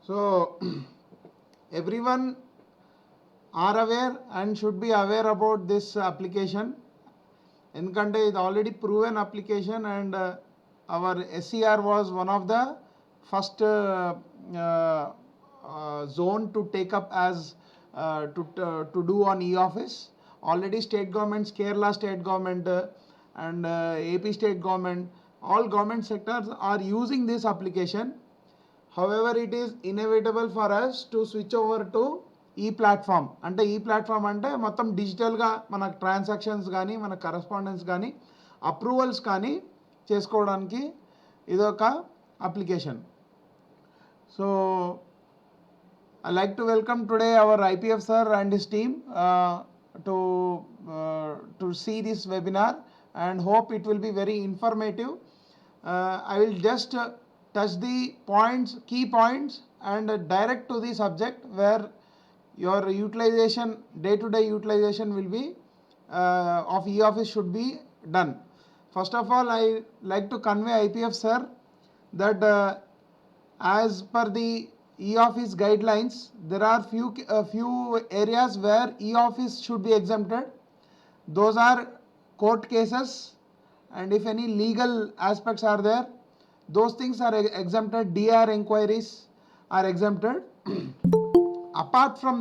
So everyone are aware and should be aware about this application. ఎందుకంటే ఇది already proven application and hour SCR was one of the first zone to take up as to do on e-office. Already state governments, Kerala state government and AP state government, all government sectors are using this application. However, it is inevitable for us to switch over to ఈ platform. అంటే ఈ platform అంటే మొత్తం డిజిటల్గా మన transactions కానీ మన correspondence కానీ అప్రూవల్స్ కానీ చేసుకోవడానికి ఇదొక application. So I like to welcome today our IPF sir and his team to see this webinar and hope it will be very informative. I will just touch the points, key points and direct to the subject where your utilization, day-to-day utilization will be of e-office should be done. First of all, I like to convey IPF sir that as per the e-office guidelines, there are few areas where e-office should be exempted. Those are court cases and if any legal aspects are there, those things are exempted. DR inquiries are exempted. Apart from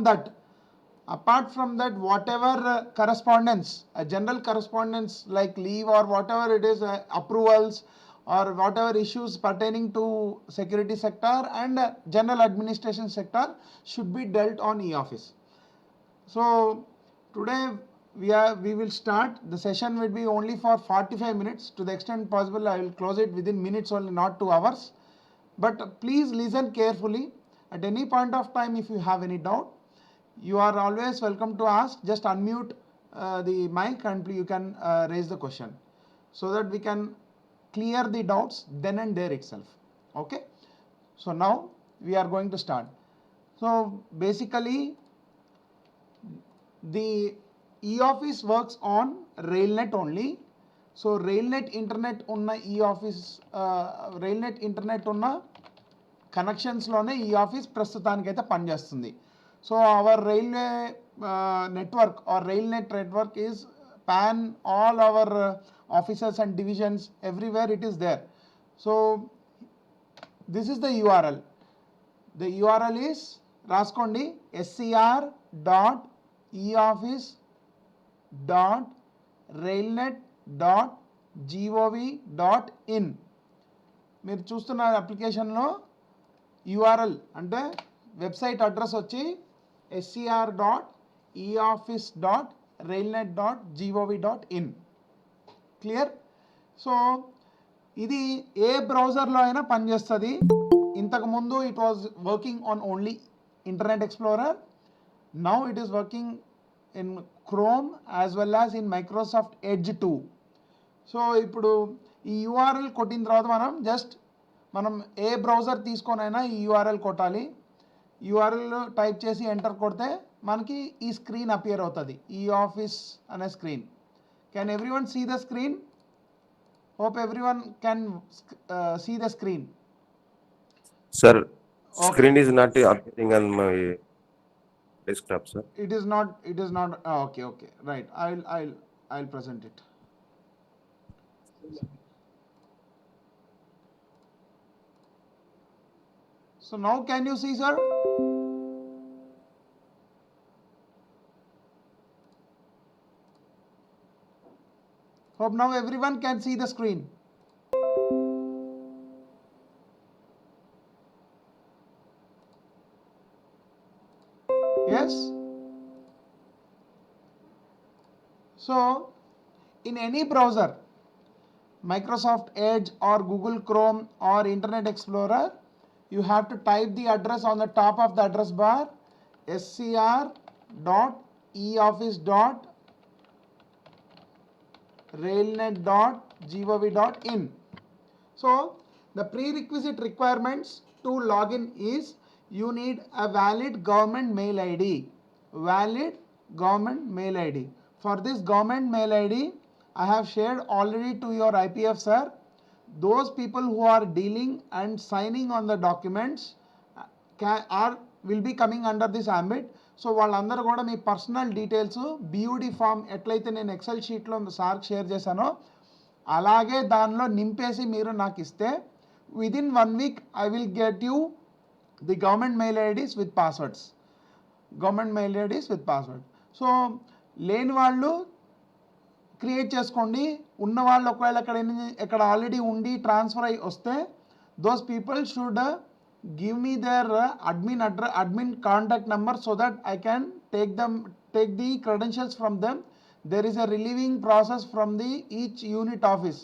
that, whatever correspondence, a general correspondence like leave or whatever it is, approvals or whatever issues pertaining to security sector and general administration sector should be dealt on e-office. So today we will start. The session will be only for 45 minutes. To the extent possible, I will close it within minutes only, not 2 hours. But please listen carefully. At any point of time, if you have any doubt, you are always welcome to ask. Just unmute the mic and you can raise the question so that we can clear the doubts then and there itself. Okay. So now we are going to start. So basically, the e-office works on Railnet only. So Railnet internet unna e-office, Railnet internet unna కనెక్షన్స్లోనే e office ప్రస్తుతానికైతే పనిచేస్తుంది. So our railway network or Railnet network is pan all our offices and divisions everywhere it is there. So this is the URL. The URL is రాసుకోండి scr.eoffice.railnet.gov.in. మీరు చూస్తున్న అప్లికేషన్లో URL అంటే website address వచ్చి scr.eoffice.railnet.gov.in. Clear? So ఇది ఏ బ్రౌజర్లో అయినా పనిచేస్తుంది. ఇంతకుముందు it was working on only internet explorer. Now it is working in chrome as well as in Microsoft edge 2. So ఇప్పుడు ఈ URL కొట్టిన తర్వాత మనం ఏ బ్రౌజర్ తీసుకొనైనా ఈ URL కొట్టాలి. URL టైప్ చేసి ఎంటర్ కొడితే మనకి ఈ స్క్రీన్ అపియర్ అవుతుంది, ఈ ఆఫీస్ అనే screen. Can everyone see the screen? Hope everyone can see the screen. Sir, screen is not appearing on my desktop, sir. It is not. Okay. Right. I'll present it. So now can you see, sir? Hope now everyone can see the screen. Yes? So in any browser, Microsoft Edge or Google Chrome or Internet Explorer, you have to type the address on the top of the address bar, scr.eoffice.railnet.gov.in. So the prerequisite requirements to login is you need a valid government mail ID. For this government mail ID, I have shared already to your IPF sir. Those people who are dealing and signing on the documents will be coming under this ambit. So వాళ్ళందరూ కూడా మీ personal details బియూడి form ఎట్లయితే నేను XL షీట్లో సార్కి share చేశానో అలాగే దానిలో నింపేసి మీరు నాకు ఇస్తే within 1 week I will get you the government mail IDs with passwords. So లేని వాళ్ళు క్రియేట్ చేసుకోండి, ఉన్న వాళ్ళు ఒకవేళ ఎక్కడ ఆల్రెడీ ఉండి ట్రాన్స్ఫర్ అయ్యి వస్తే those people should give me their admin contact number so that I can take the credentials from them. There is a relieving process from the each unit office.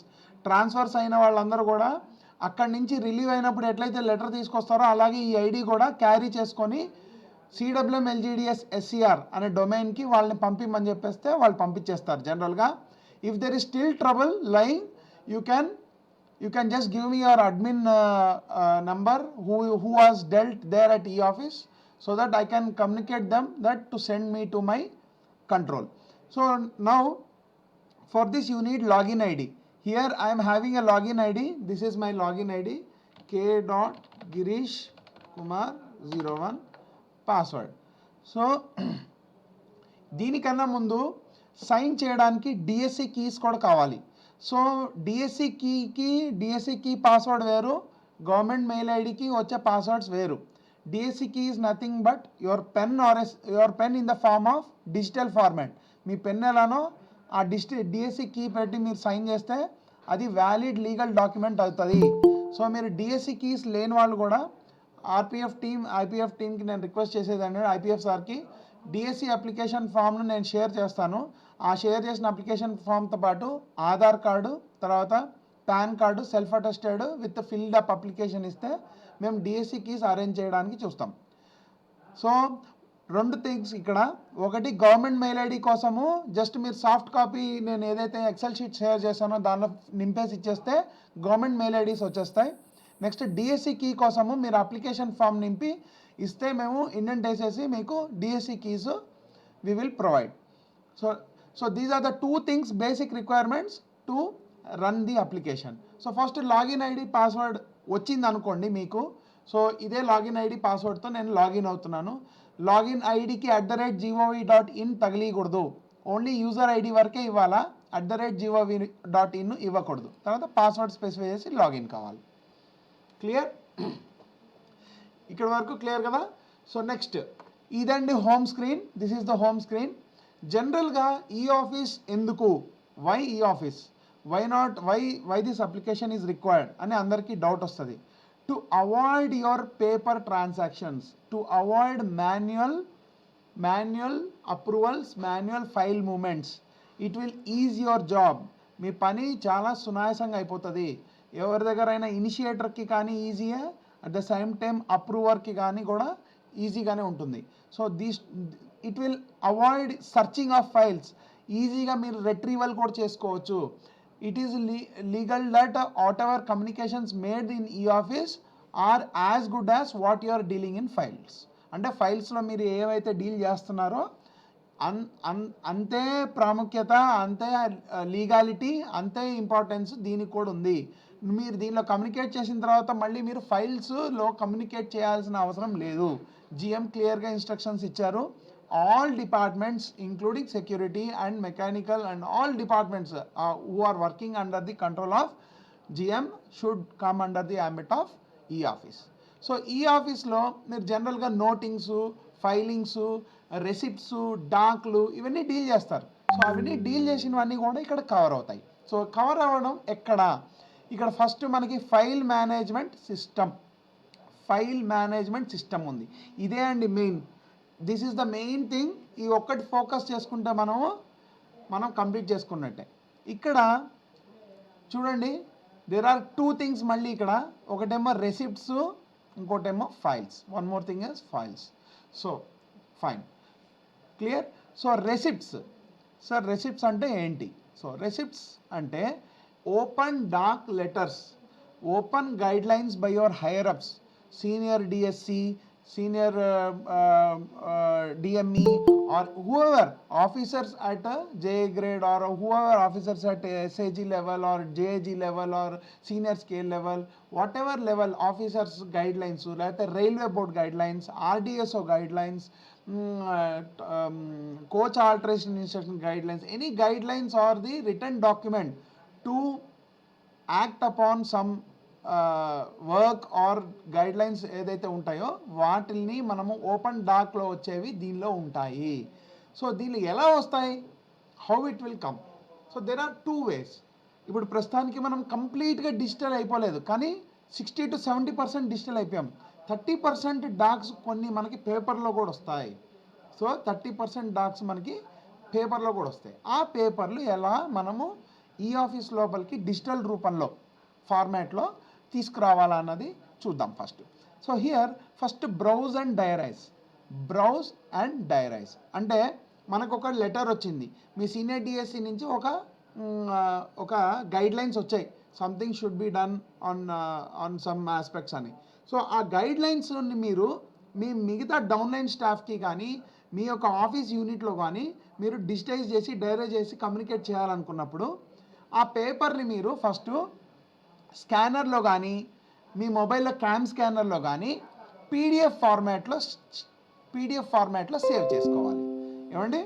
Transfers అయిన వాళ్ళందరూ కూడా అక్కడి నుంచి relieve అయినప్పుడు ఎట్లయితే letter తీసుకొస్తారో అలాగే ఈ ID కూడా క్యారీ చేసుకొని CWM LGDS SCR అనే డొమైన్కి వాళ్ళని పంపిమని చెప్పేస్తే వాళ్ళు పంపించేస్తారు జనరల్గా. If there is still trouble లైంగ్ you can just give me your admin number who was dealt there at e-office so that I can communicate them that to send me to my control. So now for this you need login ID. Here I am having a login ID. This is my login ID k.girishkumar01 password. So దీనికన్నా ముందు sign చేయడానికి DSC keys కూడా కావాలి. So DSC key password వేరు, government mail ఐడికి వచ్చే passwords వేరు. DSC key is nothing but your pen in the form of digital format. మీ పెన్ ఎలానో ఆ డిఎస్సి కీ పెట్టి మీరు సైన్ చేస్తే అది వ్యాలిడ్ లీగల్ డాక్యుమెంట్ అవుతుంది. సో మీరు డిఎస్సి కీస్ లేని వాళ్ళు కూడా ఐపీఎఫ్ టీమ్కి నేను రిక్వెస్ట్ చేసేదండి, ఐపీఎఫ్ సార్కి డిఎస్సి అప్లికేషన్ ఫామ్ను నేను షేర్ చేస్తాను. ఆ షేర్ చేసిన అప్లికేషన్ ఫామ్తో పాటు ఆధార్ కార్డు, తర్వాత pan card self attested with filled up application ఇస్తే మేము డిఎస్సి కీస్ అరేంజ్ చేయడానికి చూస్తాం. సో 2 థింగ్స్ ఇక్కడ, ఒకటి గవర్నమెంట్ మెయిల్ ఐడి కోసము జస్ట్ మీరు సాఫ్ట్ కాపీ నేను ఏదైతే ఎక్సెల్ షీట్ షేర్ చేశానో దానిలో నింపేసి ఇచ్చేస్తే గవర్నమెంట్ మెయిల్ ఐడీస్ వచ్చేస్తాయి. నెక్స్ట్ డిఎస్సి కీ కోసము మీరు అప్లికేషన్ ఫామ్ నింపి ఇస్తే మేము ఇండెంట్ వేసేసి మీకు DSC keys we will provide. So these are the 2 things basic requirements to run the application. So first login ID password వచ్చింది అనుకోండి మీకు. సో ఇదే లాగిన్ ఐడి పాస్వర్డ్తో నేను లాగిన్ అవుతున్నాను. లాగిన్ ఐడికి @gov.in తగిలియకూడదు, ఓన్లీ యూజర్ ఐడి వరకే ఇవ్వాలా, @gov.in ఇవ్వకూడదు. తర్వాత పాస్వర్డ్ స్పెసిఫై చేసి లాగిన్ కావాలి. క్లియర్? ఇక్కడ వరకు క్లియర్ కదా? సో నెక్స్ట్ ఇదండి home screen. This is the home screen. జనరల్గా ఈ ఆఫీస్ ఎందుకు, why e office, why this application is required అని అందరికీ డౌట్ వస్తుంది. To avoid your paper transactions, to avoid manual approvals, manual file movements. It will ease your job. మీ పని చాలా సునాయాసంగా అయిపోతుంది. ఎవరి దగ్గరైనా ఇనిషియేటర్కి కానీ ఈజీయే, అట్ ద సేమ్ టైం అప్రూవర్కి కానీ కూడా ఈజీగానే ఉంటుంది. So it will avoid searching of files. ఈజీగా మీరు రిట్రీవల్ కూడా చేసుకోవచ్చు. It is legal that whatever communications made in e office are as good as what you are dealing in files. అంటే ఫైల్స్లో మీరు ఏవైతే డీల్ చేస్తున్నారో అంతే ప్రాముఖ్యత, అంతే లీగాలిటీ, అంతే ఇంపార్టెన్స్ దీనికి కూడా ఉంది. మీరు దీనిలో కమ్యూనికేట్ చేసిన తర్వాత మళ్ళీ మీరు ఫైల్స్లో కమ్యూనికేట్ చేయాల్సిన అవసరం లేదు. జిఎం క్లియర్గా ఇన్స్ట్రక్షన్స్ ఇచ్చారు. all departments including security and mechanical and all departments who are working under the control of GM should come under the ambit of e-office. So e-office లో మీరు జనరల్గా నోటింగ్స్, ఫైలింగ్స్, రెసిప్ట్స్, డాక్లు ఇవన్నీ deal చేస్తారు. So అవన్నీ deal చేసినవన్నీ కూడా ఇక్కడ cover అవుతాయి. సో కవర్ అవ్వడం ఎక్కడ, ఇక్కడ ఫస్ట్ మనకి ఫైల్ మేనేజ్మెంట్ సిస్టమ్ ఉంది. ఇదే అండి main. This is the main thing. ఈ ఒక్కటి ఫోకస్ చేసుకుంటే మనం కంప్లీట్ చేసుకున్నట్టే. ఇక్కడ చూడండి, దేర్ ఆర్ 2 things మళ్ళీ ఇక్కడ. ఒకటేమో రెసిప్ట్స్, ఇంకోటేమో files. One more thing is files. So fine, clear. So receipts అంటే ఏంటి? సో రెసిప్ట్స్ అంటే open dak letters, open guidelines by your higher ups, senior DSC, senior DME or whoever officers at JA grade or whoever officers at SAG level or JAG level or senior scale level, whatever level officers guidelines, like railway board guidelines, RDSO guidelines, coach alteration instruction guidelines, any guidelines or the written document to act upon some work or guidelines ఏదైతే ఉంటాయో వాటిని మనము open డాక్లో వచ్చేవి దీనిలో ఉంటాయి. So దీనిలో ఎలా వస్తాయి, how it will come? So there are 2 ways. ఇప్పుడు ప్రస్తుతానికి మనం కంప్లీట్గా డిజిటల్ అయిపోలేదు, కానీ 60 to 70% డిజిటల్ అయిపోయాం. 30% డాక్స్ కొన్ని మనకి పేపర్లో కూడా వస్తాయి. సో 30% డాక్స్ మనకి పేపర్లో కూడా వస్తాయి. ఆ పేపర్లు ఎలా మనము ఈ ఆఫీస్ లోపలికి డిజిటల్ రూపంలో ఫార్మాట్లో తీసుకురావాలన్నది చూద్దాం first. So here first browse and diarise అంటే మనకు ఒక లెటర్ వచ్చింది మీ సీనియర్ డిఎస్సి నుంచి, ఒక గైడ్లైన్స్ వచ్చాయి, something should be done on some aspects అని. సో ఆ గైడ్లైన్స్ని మీరు మీ మిగతా డౌన్లైన్ స్టాఫ్కి కానీ మీ యొక్క ఆఫీస్ యూనిట్లో కానీ మీరు డిజిటైజ్ చేసి డైరైజ్ చేసి కమ్యూనికేట్ చేయాలనుకున్నప్పుడు ఆ పేపర్ని మీరు ఫస్ట్ స్కానర్లో కానీ మీ మొబైల్లో క్యామ్ స్కానర్లో కానీ పీడిఎఫ్ ఫార్మాట్లో సేవ్ చేసుకోవాలి. ఏమండి,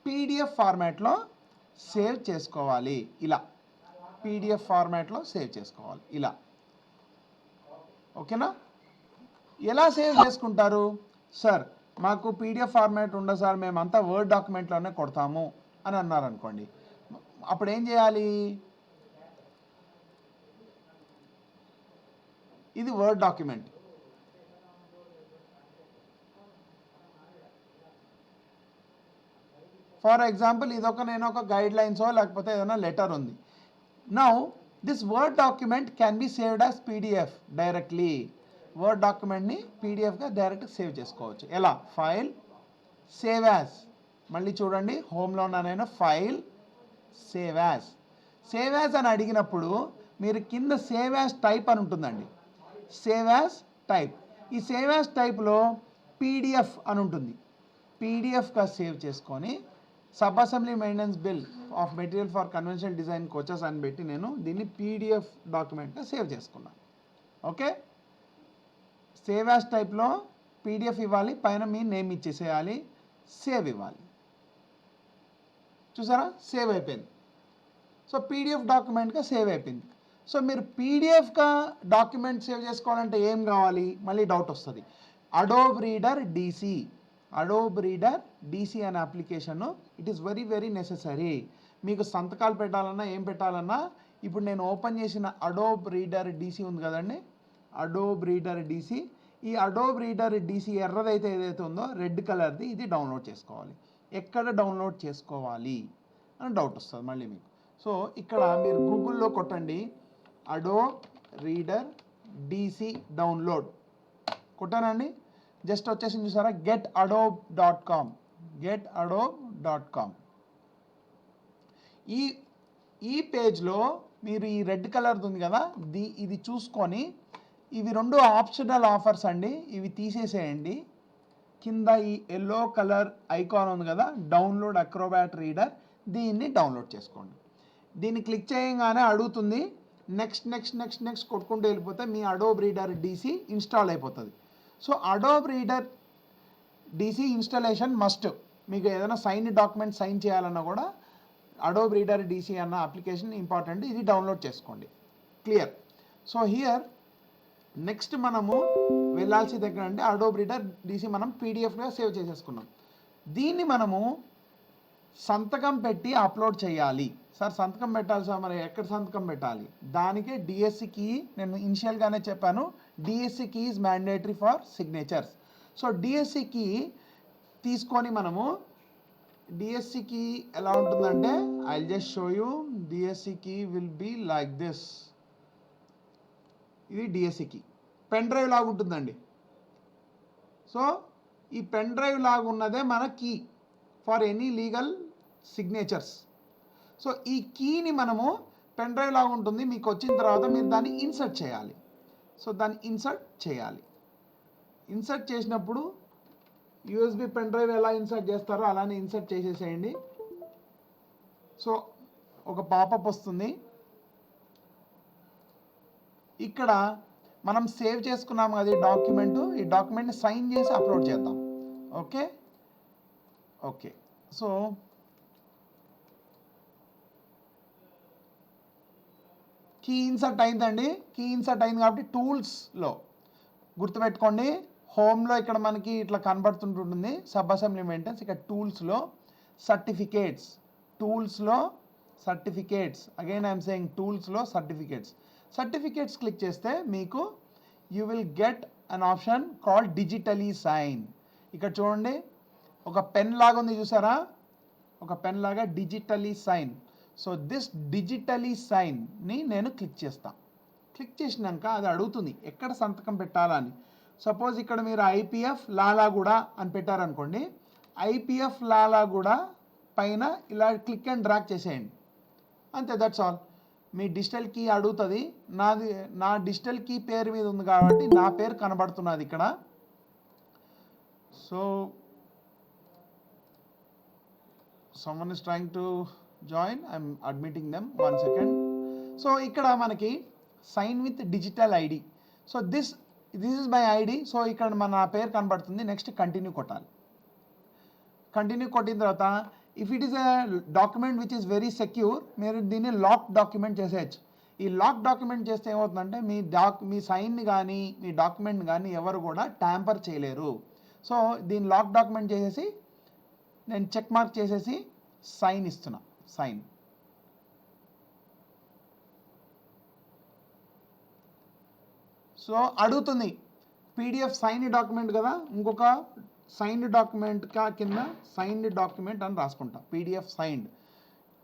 పీడిఎఫ్ ఫార్మాట్లో సేవ్ చేసుకోవాలి. ఇలా పీడిఎఫ్ ఫార్మాట్లో సేవ్ చేసుకోవాలి ఇలా. ఓకేనా? ఎలా సేవ్ చేసుకుంటారు? సార్ మాకు పీడిఎఫ్ ఫార్మాట్ ఉండదు సార్, మేమంతా వర్డ్ డాక్యుమెంట్లోనే కొడతాము అని అన్నారనుకోండి, అప్పుడు ఏం చేయాలి? ఇది వర్డ్ డాక్యుమెంట్. ఫర్ ఎగ్జాంపుల్ ఇదొక నేను ఒక గైడ్ లైన్సో లేకపోతే ఏదైనా లెటర్ ఉంది. Now this word document can be saved as PDF directly. Word డాక్యుమెంట్ని పీడిఎఫ్గా డైరెక్ట్ సేవ్ చేసుకోవచ్చు. ఎలా? File, save as. మళ్ళీ చూడండి, హోమ్లోన నేను ఫైల్, సేవ్ యాజ్ అని అడిగినప్పుడు మీరు కింద సేవ్ యాజ్ టైప్ అని ఉంటుందండి. Save as type. ఈ సేవ్ యాజ్ టైప్లో పీడిఎఫ్ అని ఉంటుంది. పీడిఎఫ్గా సేవ్ చేసుకొని sub assembly maintenance bill of material for conventional design coaches అని పెట్టి నేను దీన్ని పీడిఎఫ్ డాక్యుమెంట్గా సేవ్ చేసుకున్నాను. ఓకే, సేవ్ యాజ్ టైప్లో పీడిఎఫ్ ఇవ్వాలి, పైన మీ నేమ్ ఇచ్చేసేయాలి, సేవ్ ఇవ్వాలి. చూసారా, సేవ్ అయిపోయింది. సో పీడిఎఫ్ డాక్యుమెంట్గా సేవ్ అయిపోయింది. సో మీరు పీడిఎఫ్గా డాక్యుమెంట్ సేవ్ చేసుకోవాలంటే ఏం కావాలి? మళ్ళీ డౌట్ వస్తుంది. అడోబ్ రీడర్ డీసీ అనే application it is very very necessary. మీకు సంతకాలు పెట్టాలన్నా ఏం పెట్టాలన్నా ఇప్పుడు నేను ఓపెన్ చేసిన అడోబ్ రీడర్ డీసీ ఉంది కదండి, అడోబ్ రీడర్ డీసీ. ఈ అడోబ్ రీడర్ డీసీ ఎర్రదైతే ఏదైతే ఉందో రెడ్ కలర్ది, ఇది డౌన్లోడ్ చేసుకోవాలి. ఎక్కడ డౌన్లోడ్ చేసుకోవాలి అని డౌట్ వస్తుంది మళ్ళీ మీకు. సో ఇక్కడ మీరు గూగుల్లో కొట్టండి అడోబ్ రీడర్ డీసీ డౌన్లోడ్ కొట్టానండి, జస్ట్ వచ్చేసి చూసారా getadobe.com. ఈ పేజ్లో మీరు ఈ రెడ్ కలర్ ఉంది కదా, ఇది చూసుకొని ఇవి 2 ఆప్షనల్ ఆఫర్స్ అండి, ఇవి తీసేసేయండి. కింద ఈ ఎల్లో కలర్ ఐకాన్ ఉంది కదా, డౌన్లోడ్ అక్రోబాట్ రీడర్, దీన్ని డౌన్లోడ్ చేసుకోండి. దీన్ని క్లిక్ చేయగానే అడుగుతుంది, నెక్స్ట్ కొట్టుకుంటూ వెళ్ళిపోతే మీ అడోబ్ రీడర్ డీసీ ఇన్స్టాల్ అయిపోతుంది. So Adobe Reader DC installation must. మీకు ఏదైనా సైన్ డాక్యుమెంట్ సైన్ చేయాలన్నా కూడా అడోబ్ రీడర్ డీసీ అన్న అప్లికేషన్ ఇంపార్టెంట్, ఇది డౌన్లోడ్ చేసుకోండి. క్లియర్? సో హియర్ నెక్స్ట్ మనము వెళ్ళాల్సి దగ్గర అంటే అడోబ్ రీడర్ డీసీ మనం పీడిఎఫ్గా సేవ్ చేసేసుకున్నాం. దీన్ని మనము సంతకం పెట్టి అప్లోడ్ చేయాలి. సార్ సంతకం పెట్టాలి సార్, మరి ఎక్కడ సంతకం పెట్టాలి? దానికే డిఎస్సి కీ, నేను ఇనిషియల్గానే చెప్పాను, DSC key is mandatory for signatures. So DSC key తీసుకొని మనము, డిఎస్సి కీ ఎలా ఉంటుందంటే I will just show you. DSC key will be like this. ఇది డిఎస్సి కీ పెన్ డ్రైవ్ లాగా ఉంటుందండి. సో ఈ పెన్ డ్రైవ్ లాగా ఉన్నదే మన key for any legal signatures. So ఈ కీని మనము పెన్ డ్రైవ్ లాగా ఉంటుంది, మీకు వచ్చిన తర్వాత మీరు దాన్ని ఇన్సర్ట్ చేయాలి. సో దాన్ని ఇన్సర్ట్ చేయాలి. ఇన్సర్ట్ చేసినప్పుడు యూఎస్బి పెన్ డ్రైవ్ ఎలా ఇన్సర్ట్ చేస్తారో అలానే ఇన్సర్ట్ చేసేసేయండి. సో ఒక పాపప్ వస్తుంది. ఇక్కడ మనం సేవ్ చేసుకున్నాము అది డాక్యుమెంట్. ఈ డాక్యుమెంట్ని సైన్ చేసి అప్లోడ్ చేద్దాం. Okay okay. So key insert అయిందండి. కీ ఇన్సర్ట్ అయింది కాబట్టి టూల్స్లో గుర్తుపెట్టుకోండి, హోమ్లో ఇక్కడ మనకి ఇట్లా కనబడుతుంటుంది సబ్ అసెంబ్లీ మెయింటెనెన్స్. ఇక్కడ టూల్స్లో సర్టిఫికేట్స్, టూల్స్లో సర్టిఫికేట్స్, అగైన్ ఐఎమ్ సేయింగ్ టూల్స్లో సర్టిఫికేట్స్ క్లిక్ చేస్తే మీకు you will get an option called digitally sign. ఇక్కడ చూడండి ఒక పెన్ లాగా ఉంది చూసారా, ఒక పెన్ లాగా digitally sign. So this digitally సైన్ని నేను క్లిక్ చేస్తాను. క్లిక్ చేసినాక అది అడుగుతుంది ఎక్కడ సంతకం పెట్టాలని. సపోజ్ ఇక్కడ మీరు ఐపీఎఫ్ లాలాగూడ అని పెట్టారనుకోండి, ఐపీఎఫ్ లాలాగూడ పైన ఇలా క్లిక్ అండ్ డ్రాగ్ చేసేయండి, అంతే, దట్స్ ఆల్. మీ డిజిటల్ కీ అడుగుతుంది. నా డిజిటల్ కీ పేరు మీద ఉంది కాబట్టి నా పేరు కనబడుతున్నది ఇక్కడ. So someone is trying to join, I'm admitting them, 1 second. So ఇక్కడ మనకి sign with digital ID. So this is my ID. So ఇక్కడ మన పేరు కనబడుతుంది. నెక్స్ట్ కంటిన్యూ కొట్టాలి. కంటిన్యూ కొట్టిన తర్వాత if it is a document which is very secure, మీరు దీన్ని లాక్ డాక్యుమెంట్ చేసేయచ్చు. ఈ లాక్ డాక్యుమెంట్ చేస్తే ఏమవుతుందంటే మీ సైన్ని కానీ మీ డాక్యుమెంట్ని కానీ ఎవరు కూడా ట్యాంపర్ చేయలేరు. సో దీన్ని లాక్ డాక్యుమెంట్ చేసేసి నేను చెక్ మార్క్ చేసేసి సైన్ ఇస్తున్నా. సైన్ సో అడుగుతుంది పీడిఎఫ్ సైన్ డాక్యుమెంట్ కదా, ఇంకొక సైన్డ్ డాక్యుమెంట్ కింద సైన్డ్ డాక్యుమెంట్ అని రాసుకుంటా. పీడిఎఫ్ సైన్డ్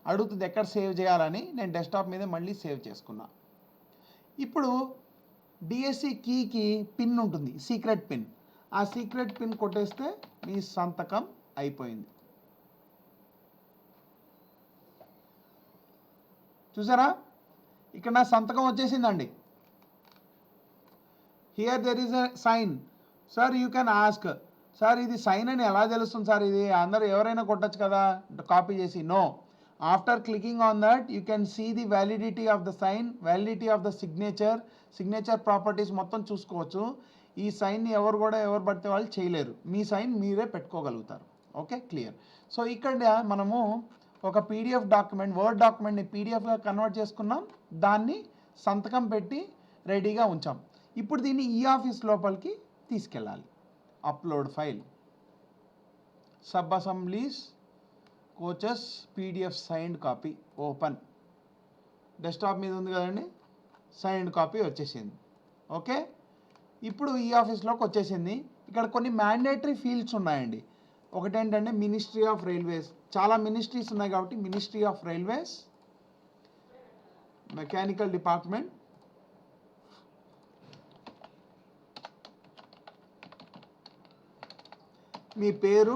అడుగుతుంది ఎక్కడ సేవ్ చేయాలని. నేను డెస్క్టాప్ మీద మళ్ళీ సేవ్ చేసుకున్నా. ఇప్పుడు డిఎస్సి కీకి పిన్ ఉంటుంది, సీక్రెట్ పిన్. ఆ సీక్రెట్ పిన్ కొట్టేస్తే మీ సంతకం అయిపోయింది. చూసారా, ఇక్కడ నా సంతకం వచ్చేసిందండి. Here there is a sign. Sir you can ask, sir ఇది సైన్ అని ఎలా తెలుస్తుంది సార్, ఇది అందరూ ఎవరైనా కొట్టచ్చు కదా కాపీ చేసి. No, after clicking on that you can see the validity of the sign, validity of the signature properties మొత్తం చూసుకోవచ్చు. ఈ సైన్ని ఎవరు పడితే వాళ్ళు చేయలేరు. మీ సైన్ మీరే పెట్టుకోగలుగుతారు. Okay, clear. సో ఇక్కడ మనము ఒక పీడిఎఫ్ డాక్యుమెంట్, వర్డ్ డాక్యుమెంట్ని పీడిఎఫ్గా కన్వర్ట్ చేసుకున్నాం, దాన్ని సంతకం పెట్టి రెడీగా ఉంచాం. ఇప్పుడు దీన్ని ఈ ఆఫీస్ లోపలికి తీసుకెళ్ళాలి. Upload file, sub assemblies coaches PDF signed copy, open. Desktop మీద ఉంది కదండి, సైన్డ్ కాపీ వచ్చేసింది. ఓకే, ఇప్పుడు ఈ ఆఫీస్లోకి వచ్చేసింది. ఇక్కడ కొన్ని మ్యాండేటరీ ఫీల్డ్స్ ఉన్నాయండి. ఒకటి ఏంటంటే మినిస్ట్రీ ఆఫ్ రైల్వేస్, చాలా మినిస్ట్రీస్ ఉన్నాయి కాబట్టి ministry of railways, mechanical department, మీ పేరు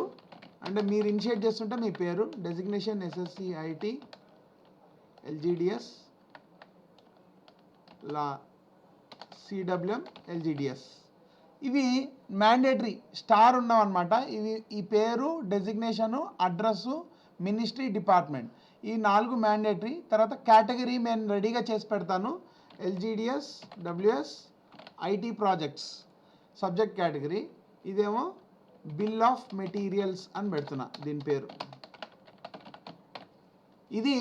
అంటే మీరు ఇనిషియేట్ చేస్తుంటే మీ పేరు, డెసిగ్నేషన్ ఎస్ఎస్సి ఐటీ ఎల్జీడిఎస్ లా సిడబ్ల్యూఎం ఎల్జీడిఎస్, ఇవి మ్యాండేటరీ స్టార్ ఉన్నామన్నమాట. ఇవి ఈ పేరు, డెసిగ్నేషను, అడ్రస్సు, మినిస్ట్రీ, డిపార్ట్మెంట్, ఈ 4 మ్యాండేటరీ. తర్వాత కేటగిరీ నేను రెడీగా చేసి పెడతాను. LGDS WS IT projects subject category. ఇదేమో బిల్ ఆఫ్ మెటీరియల్స్ అని పెడుతున్నా దీని పేరు. ఇది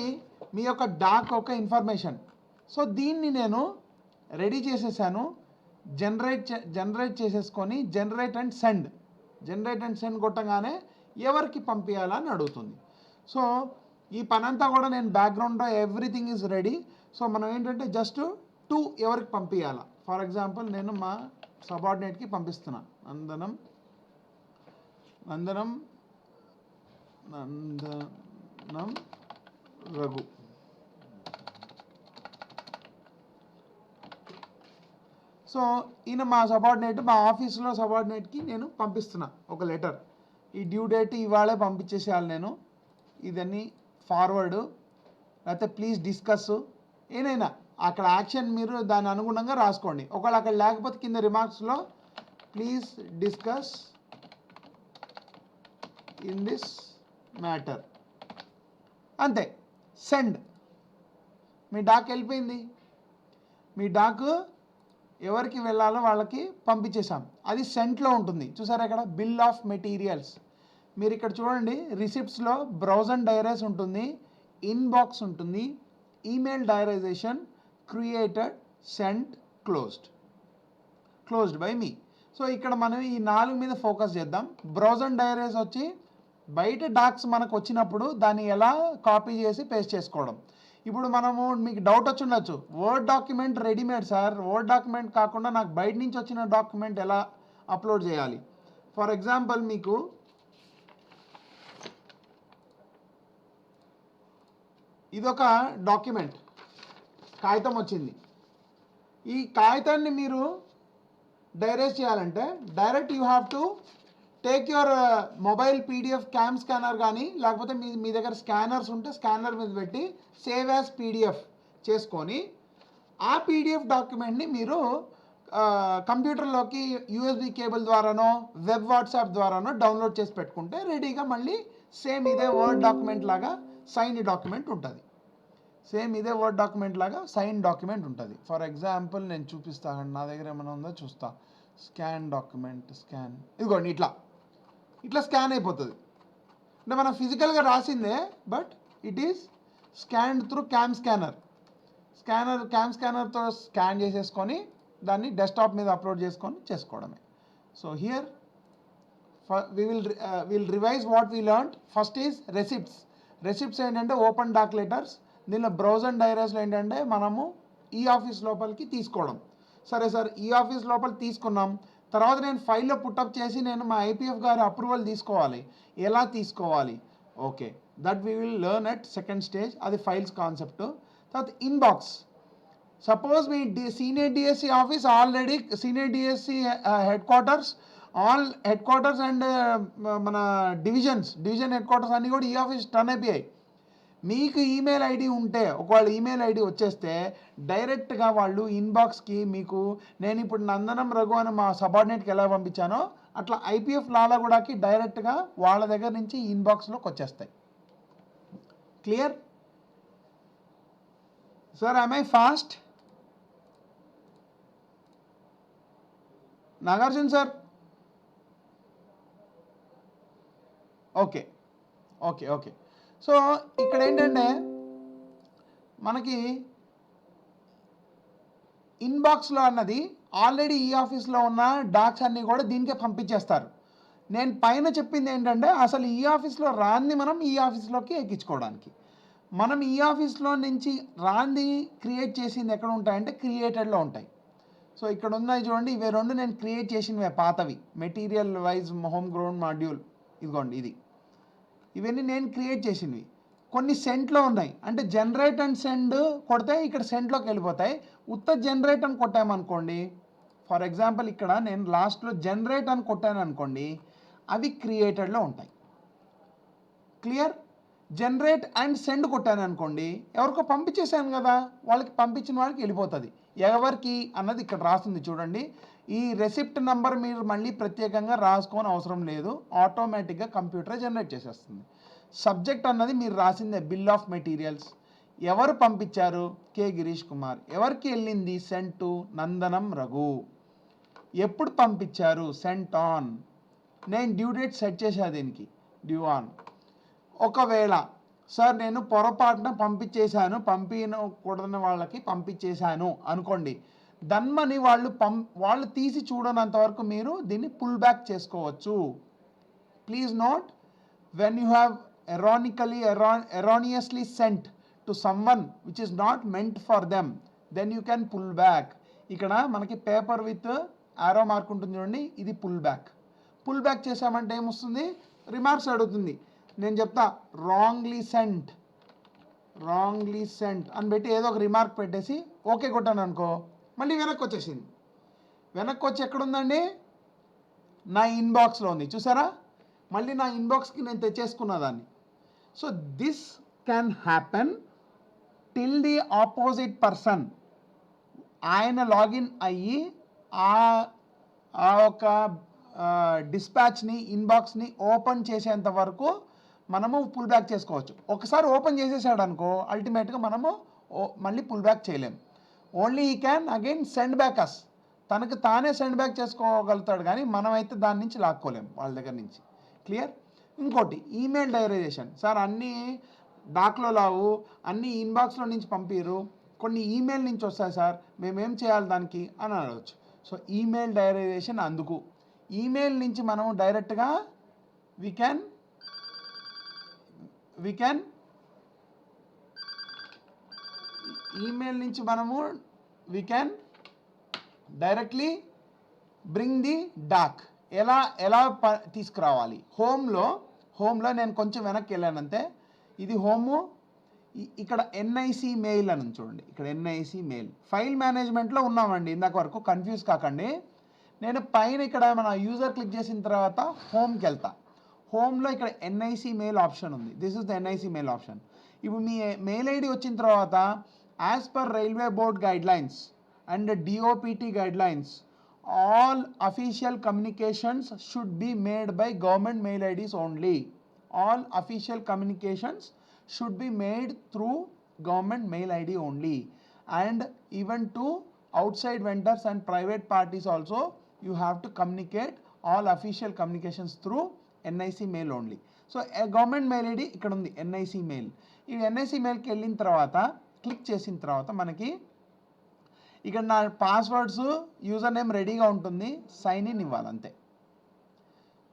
మీ యొక్క డాక్ ఒక ఇన్ఫర్మేషన్. సో దీన్ని నేను రెడీ చేసేసాను. జనరేట్ చేసేసుకొని జనరేట్ అండ్ సెండ్ కొట్టగానే ఎవరికి పంపించాలని అడుగుతుంది. సో ఈ పనంతా కూడా నేను బ్యాక్గ్రౌండ్లో ఎవ్రీథింగ్ ఈజ్ రెడీ. సో మనం ఏంటంటే జస్ట్ ఎవరికి పంపించాలా. ఫర్ ఎగ్జాంపుల్ నేను మా సబార్డినేట్కి పంపిస్తున్నా. నందనం రఘు. సో ఈయన మా సబార్డినేట్, మా ఆఫీస్లో సబార్డినేట్కి నేను పంపిస్తున్నా ఒక లెటర్. ఈ డ్యూ డేట్ ఇవాళే పంపించేసేయాలి నేను. ఇదన్నీ ఫార్వర్డ్, లేకపోతే ప్లీజ్ డిస్కస్, ఏదైనా అక్కడ యాక్షన్ మీరు దాని అనుగుణంగా రాసుకోండి. ఒకవేళ అక్కడ లేకపోతే కింద రిమార్క్స్లో please discuss in this matter. అంతే, సెండ్. మీ డాక్ వెళ్ళిపోయింది. మీ డాక్ ఎవరికి వెళ్ళాలో వాళ్ళకి పంపించేసాం. అది సెంట్లో ఉంటుంది. చూసారా ఇక్కడ బిల్ ఆఫ్ మెటీరియల్స్. మీరు ఇక్కడ చూడండి, రిసిప్ట్స్లో బ్రౌజ్ అండ్ డైరీస్ ఉంటుంది, ఇన్బాక్స్ ఉంటుంది, email diarisation, created, sent, closed by me. సో ఇక్కడ మనం ఈ 4 మీద ఫోకస్ చేద్దాం. బ్రౌజ్ అండ్ డైరీస్ వచ్చి బయట డాక్స్ మనకు వచ్చినప్పుడు దాన్ని ఎలా కాపీ చేసి పేస్ట్ చేసుకోవడం. ఇప్పుడు మనము మీకు డౌట్ వచ్చి ఉండొచ్చు, word document readymade sir, word document కాకుండా నాకు బయట నుంచి వచ్చిన డాక్యుమెంట్ ఎలా అప్లోడ్ చేయాలి. ఫర్ ఎగ్జాంపుల్ మీకు ఇదొక డాక్యుమెంట్, కాగితం వచ్చింది. ఈ కాగితాన్ని మీరు డైరెక్ట్ చేయాలంటే direct you have to take your mobile PDF cam scanner కానీ లేకపోతే మీ దగ్గర స్కానర్స్ ఉంటే స్కానర్ మీద పెట్టి సేవ్ యాజ్ పీడిఎఫ్ చేసుకొని ఆ పీడిఎఫ్ డాక్యుమెంట్ని మీరు కంప్యూటర్లోకి యూఎస్బి కేబుల్ ద్వారానో వెబ్ వాట్సాప్ ద్వారానో డౌన్లోడ్ చేసి పెట్టుకుంటే రెడీగా మళ్ళీ సేమ్ ఇదే వర్డ్ డాక్యుమెంట్ లాగా సైన్డ్ డాక్యుమెంట్ ఉంటుంది. సైన్ డాక్యుమెంట్ ఉంటుంది. ఫర్ ఎగ్జాంపుల్ నేను చూపిస్తాను, నా దగ్గర ఏమైనా ఉందో చూస్తా. స్కాన్ డాక్యుమెంట్, స్కాన్, ఇదిగోండి ఇట్లా స్కాన్ అయిపోతుంది. అంటే మనం ఫిజికల్గా రాసిందే, but it is scanned through cam స్కానర్తో స్కాన్ చేసేసుకొని దాన్ని డెస్క్టాప్ మీద అప్లోడ్ చేసుకోవడమే. So here will revise what we learned. First is receipts ఏంటంటే ఓపెన్ డాక్ లెటర్స్. దీనిలో బ్రౌజ్ అండ్ డైరీస్లో ఏంటంటే మనము ఈ ఆఫీస్ లోపలికి తీసుకోవడం. సరే సార్, ఈ ఆఫీస్ లోపల తీసుకున్నాం, తర్వాత నేను ఫైల్లో పుట్టప్ చేసి నేను మా ఐపీఎఫ్ గారి అప్రూవల్ తీసుకోవాలి. ఎలా తీసుకోవాలి? Okay, that we will learn at second stage. అది ఫైల్స్ కాన్సెప్ట్. తర్వాత ఇన్బాక్స్. సపోజ్ మీ senior DSC office already senior DSC head quarters and మన డివిజన్ హెడ్ క్వార్టర్స్ అన్నీ కూడా ఈ ఆఫీస్ టర్న్ అయిపోయాయి. మీకు ఈమెయిల్ ఐడి ఉంటే, ఒకవేళ ఈమెయిల్ ఐడి వచ్చేస్తే డైరెక్ట్గా వాళ్ళు ఇన్బాక్స్కి మీకు నేను ఇప్పుడు నందనం రఘు అని మా సబార్డినేట్కి ఎలా పంపించానో అట్లా ఐపీఎఫ్ లాలగూడకి డైరెక్ట్గా వాళ్ళ దగ్గర నుంచి ఇన్బాక్స్లోకి వచ్చేస్తాయి. Clear sir? I fast? Nagarjuna sir? Okay. So ఇక్కడ ఏంటంటే మనకి ఇన్బాక్స్లో అన్నది ఆల్రెడీ ఈ ఆఫీస్లో ఉన్న డాక్స్ అన్నీ కూడా దీనికే పంపించేస్తారు. నేను పైన చెప్పింది ఏంటంటే అసలు ఈ ఆఫీస్లో రాంది మనం ఈ ఆఫీస్లోకి ఎక్కించుకోవడానికి. మనం ఈ ఆఫీస్లో నుంచి రాంది క్రియేట్ చేసింది ఎక్కడ ఉంటాయంటే క్రియేటెడ్లో ఉంటాయి. సో ఇక్కడ ఉన్నాయి చూడండి, ఇవి 2 నేను క్రియేట్ చేసినవే పాతవి, material wise home ground module. ఇదిగోండి ఇవన్నీ నేను క్రియేట్ చేసినవి. కొన్ని సెంట్లో ఉన్నాయి, అంటే జనరేట్ అండ్ సెండ్ కొడితే ఇక్కడ సెంట్లోకి వెళ్ళిపోతాయి. ఉత్త జనరేట్ అని కొట్టామనుకోండి, ఫర్ ఎగ్జాంపుల్ ఇక్కడ నేను లాస్ట్లో జనరేట్ అని కొట్టాను అనుకోండి, అవి క్రియేటెడ్లో ఉంటాయి. క్లియర్? జనరేట్ అండ్ సెండ్ కొట్టాను అనుకోండి, ఎవరికో పంపించేసాను కదా, వాళ్ళకి పంపించిన వాళ్ళకి వెళ్ళిపోతుంది. ఎవరికి అన్నది ఇక్కడ రాస్తుంది చూడండి. ఈ రెసిప్ట్ నెంబర్ మీరు మళ్ళీ ప్రత్యేకంగా రాసుకోని అవసరం లేదు, ఆటోమేటిక్గా కంప్యూటర్ జనరేట్ చేసేస్తుంది. సబ్జెక్ట్ అన్నది మీరు రాసిందే బిల్ ఆఫ్ మెటీరియల్స్. ఎవరు పంపించారు? కె గిరీష్ కుమార్. ఎవరికి వెళ్ళింది? సెంట్ టు నందనం రఘు. ఎప్పుడు పంపించారు? Cent on. నేను డ్యూ డేట్ సెట్ చేసా దీనికి, డ్యూ ఆన్. ఒకవేళ సార్ నేను పొరపాటున పంపించేశాను, పంపించకూడని వాళ్ళకి పంపించేశాను అనుకోండి, దన్మని వాళ్ళు తీసి చూడనంత వరకు మీరు దీన్ని పుల్ బ్యాక్ చేసుకోవచ్చు. Please note, when you have erroneously sent to someone which is not meant for them, then you can pull back. ఇక్కడ మనకి పేపర్ విత్ ఆరో మార్క్ ఉంటుంది చూడండి, ఇది పుల్ బ్యాక్ చేసామంటే ఏమొస్తుంది? రిమార్క్స్ అడుగుతుంది. నేను చెప్తా రాంగ్లీ సెంట్ అని పెట్టి ఏదో ఒక రిమార్క్ పెట్టేసి ఓకే కొట్టాను అనుకో, మళ్ళీ వెనక్కి వచ్చేసింది. వెనక్కి వచ్చి ఎక్కడుందండి? నా ఇన్బాక్స్లో ఉంది. చూసారా? మళ్ళీ నా ఇన్బాక్స్కి నేను తెచ్చేసుకున్నా దాన్ని. So this can happen till the opposite person ఆయన లాగిన్ అయ్యి ఆ ఒక డిస్పాచ్ని ఇన్బాక్స్ని ఓపెన్ చేసేంత వరకు మనము పుల్ బ్యాక్ చేసుకోవచ్చు. ఒకసారి ఓపెన్ చేసేసాడు అనుకో అల్టిమేట్గా మనము మళ్ళీ పుల్ బ్యాక్ చేయలేము. ఓన్లీ ఈ క్యాన్ అగైన్ సెండ్ బ్యాక్ అస్, తనకు తానే సెండ్ బ్యాక్ చేసుకోగలుగుతాడు, కానీ మనమైతే దాని నుంచి లాక్కోలేము వాళ్ళ దగ్గర నుంచి. క్లియర్? ఇంకోటి ఈమెయిల్ డైరైజేషన్. సార్ అన్నీ డాక్లో లావు, అన్నీ ఇన్బాక్స్లో నుంచి పంపిరు, కొన్ని ఈమెయిల్ నుంచి వస్తాయి సార్, మేమేం చేయాలి దానికి అని అడగచ్చు. సో ఈమెయిల్ డైరైజేషన్ అందుకు. ఈమెయిల్ నుంచి మనం డైరెక్ట్గా వి క్యాన్ ఈమెయిల్ నుంచి మనము we can directly bring the doc. ఎలా తీసుకురావాలి? హోమ్లో నేను కొంచెం వెనక్కి వెళ్ళానంతే. ఇది హోము, ఇక్కడ ఎన్ఐసి మెయిల్ అని చూడండి. ఇక్కడ ఎన్ఐసి మెయిల్ ఫైల్ మేనేజ్మెంట్లో ఉన్నామండి ఇందాక వరకు, కన్ఫ్యూజ్ కాకండి. నేను పైన ఇక్కడ మన యూజర్ క్లిక్ చేసిన తర్వాత హోమ్కి వెళ్తా. హోమ్లో ఇక్కడ ఎన్ఐసి మెయిల్ ఆప్షన్ ఉంది. This is the NIC mail option. ఇప్పుడు మీ మెయిల్ ఐడి వచ్చిన తర్వాత as per railway board guidelines and DoPT guidelines all official communications should be made by government mail IDs only. All official communications should be made through government mail ID only, and even to outside vendors and private parties also you have to communicate all official communications through NIC mail only. So a government mail ID ఇక్కడ ఉంది NIC mail. ఈ NIC mail కి వెళ్ళిన తర్వాత click చేసిన తర్వాత మనకి ఇక్కడ నా పాస్వర్డ్స్ యూజర్ నేమ్ రెడీగా ఉంటుంది, సైన్ ఇన్ ఇవ్వాలి అంతే.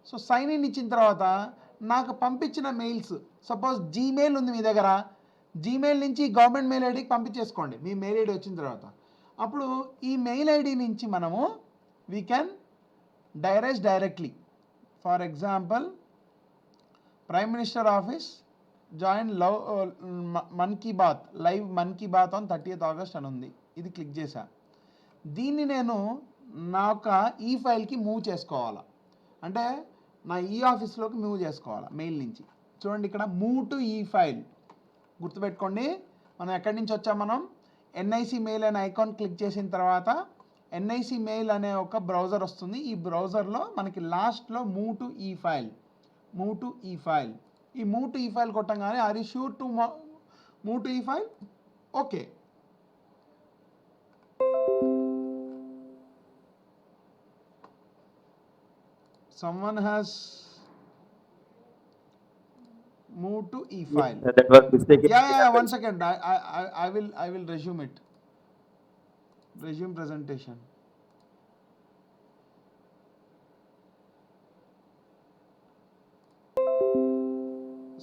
సో సైన్ ఇన్ ఇచ్చిన తర్వాత నాకు పంపించిన మెయిల్స్, సపోజ్ జీమెయిల్ ఉంది మీ దగ్గర, జీమెయిల్ నుంచి గవర్నమెంట్ మెయిల్ ఐడికి పంపించేసుకోండి మీ మెయిల్ ఐడి వచ్చిన తర్వాత. అప్పుడు ఈ మెయిల్ ఐడి నుంచి మనము we can directly. For example prime minister office join Mann Ki Baat live Mann Ki Baat on 30th August అని ఉంది. ఇది క్లిక్ చేశా. దీన్ని నేను నా యొక్క ఈ ఫైల్కి మూవ్ చేసుకోవాలా, అంటే నా ఈ ఆఫీస్లోకి మూవ్ చేసుకోవాలా మెయిల్ నుంచి. చూడండి ఇక్కడ మూవ్ టు ఈ ఫైల్. గుర్తుపెట్టుకోండి మనం ఎక్కడి నుంచి వచ్చాం, మనం ఎన్ఐసి మెయిల్ అనే ఐకాన్ క్లిక్ చేసిన తర్వాత ఎన్ఐసి మెయిల్ అనే ఒక బ్రౌజర్ వస్తుంది. ఈ బ్రౌజర్లో మనకి లాస్ట్లో మూవ్ టు ఈ ఫైల్ ఈ మూవ్ టు ఈ ఫైల్ కొట్టంగానే are you sure to move to e file? Okay. Someone has moved to e-file. That was mistaken. Yeah. 1 second. I will resume it. Resume presentation.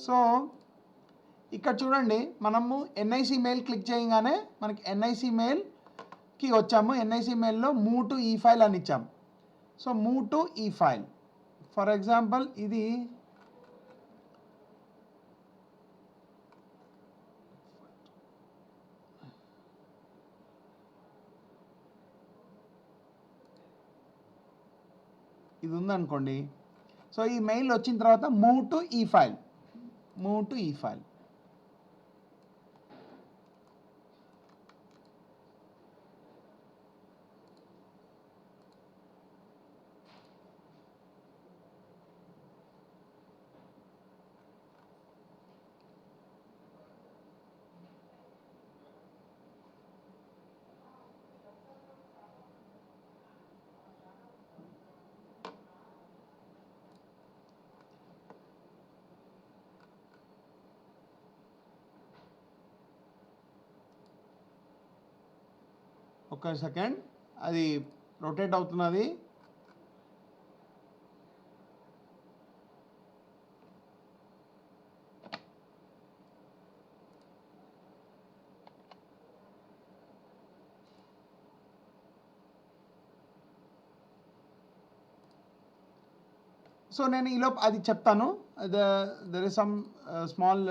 So ఇక్కడ చూడండి మనము NIC mail click చేయగానే మనకి NIC మెయిల్కి వచ్చాము. NIC మెయిల్లో move to e file అని ఇచ్చాము. So move to e file. For example ఇది ఉందనుకోండి. సో ఈ మెయిల్ వచ్చిన తర్వాత మూవ్ టు ఈ ఫైల్. ఒక సెకండ్, అది రొటేట్ అవుతున్నది. సో నేను ఈలోపు అది చెప్తాను. There is some small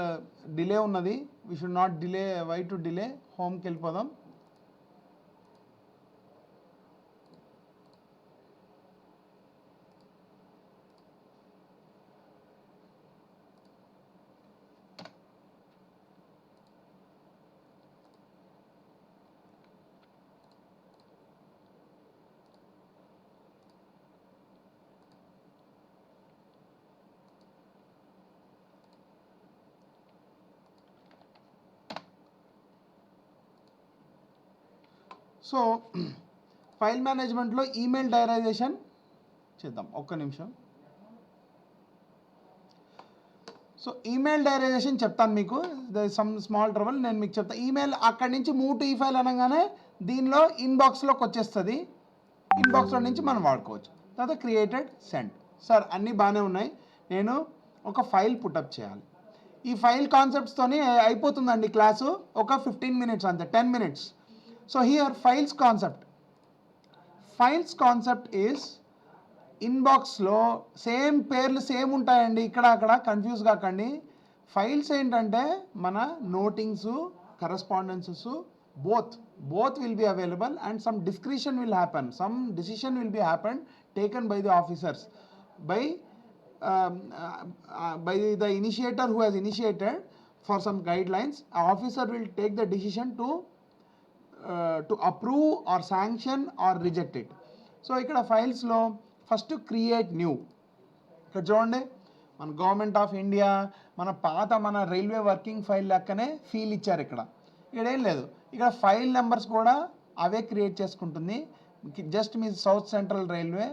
delay ఉన్నది. We should not delay. Why to delay? హోమ్కి వెళ్ళిపోదాం. సో ఫైల్ మేనేజ్మెంట్లో ఈమెయిల్ డైరైజేషన్ చేద్దాం, ఒక్క నిమిషం. సో ఈమెయిల్ డైరైజేషన్ చెప్తాను మీకు, సమ్ స్మాల్ ట్రబుల్, నేను మీకు చెప్తాను. ఈమెయిల్ అక్కడి నుంచి మూవ్ టు ఈ ఫైల్ అనగానే దీనిలో ఇన్బాక్స్లోకి వచ్చేస్తుంది, ఇన్బాక్స్లో నుంచి మనం వాడుకోవచ్చు. తర్వాత క్రియేటెడ్ సెండ్. సార్ అన్నీ బాగానే ఉన్నాయి, నేను ఒక ఫైల్ పుటప్ చేయాలి. ఈ ఫైల్ కాన్సెప్ట్స్తోనే అయిపోతుందండి క్లాసు, ఒక 15 minutes అంతే, 10 minutes. So here files concept is ఇన్బాక్స్లో సేమ్ పేర్లు సేమ్ ఉంటాయండి, ఇక్కడ అక్కడ కన్ఫ్యూజ్ కాకండి. ఫైల్స్ ఏంటంటే మన notings, correspondences both will be available, and some discretion will happen, some decision will be taken by the officers, by the initiator who has initiated for some guidelines. A officer will take the decision to approve or sanction or reject it. So ikkada files lo first create new, ఇక్కడ చూడండి మన government of India, మన పాత మన railway working file లెక్కనే feel ఇచ్చారు. ఇక్కడ ఏం లేదు, ఇక్కడ ఫైల్ నెంబర్స్ కూడా అవే క్రియేట్ చేసుకుంటుంది. జస్ట్ మీ south central railway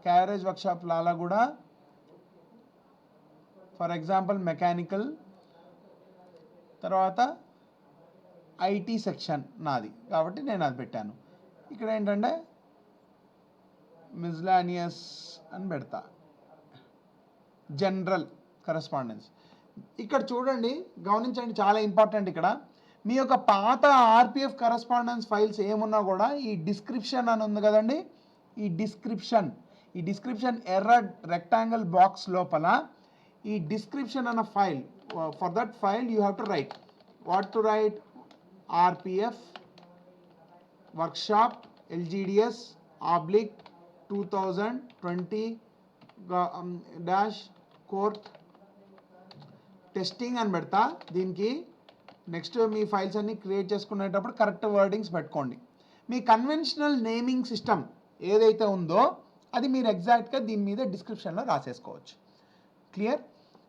carriage workshop లాలా కూడా, ఫర్ ఎగ్జాంపుల్ మెకానికల్, తర్వాత ఐటీ సెక్షన్ నాది కాబట్టి నేను అది పెట్టాను. ఇక్కడ ఏంటంటే మిస్లానియస్ అని పెడతా, జనరల్ కరెస్పాండెన్స్. ఇక్కడ చూడండి, గమనించండి, చాలా ఇంపార్టెంట్. ఇక్కడ మీ యొక్క పాత ఆర్పిఎఫ్ కరెస్పాండెన్స్ ఫైల్స్ ఏమున్నా కూడా ఈ డిస్క్రిప్షన్ అని ఉంది కదండి, ఈ డిస్క్రిప్షన్ ఎర్ర రెక్టాంగిల్ బాక్స్ లోపల ఈ డిస్క్రిప్షన్ అన్న file, for that file you have to right, what to right, RPF workshop LGDS /2020 court testing అని పెడతా. దీనికి నెక్స్ట్ మీ ఫైల్స్ అన్ని క్రియేట్ చేసుకునేటప్పుడు కరెక్ట్ వర్డింగ్స్ పెట్టుకోండి. మీ కన్వెన్షనల్ నేమింగ్ సిస్టమ్ ఏదైతే ఉందో అది మీరు ఎగ్జాక్ట్గా దీని మీద డిస్క్రిప్షన్లో రాసేసుకోవచ్చు. క్లియర్?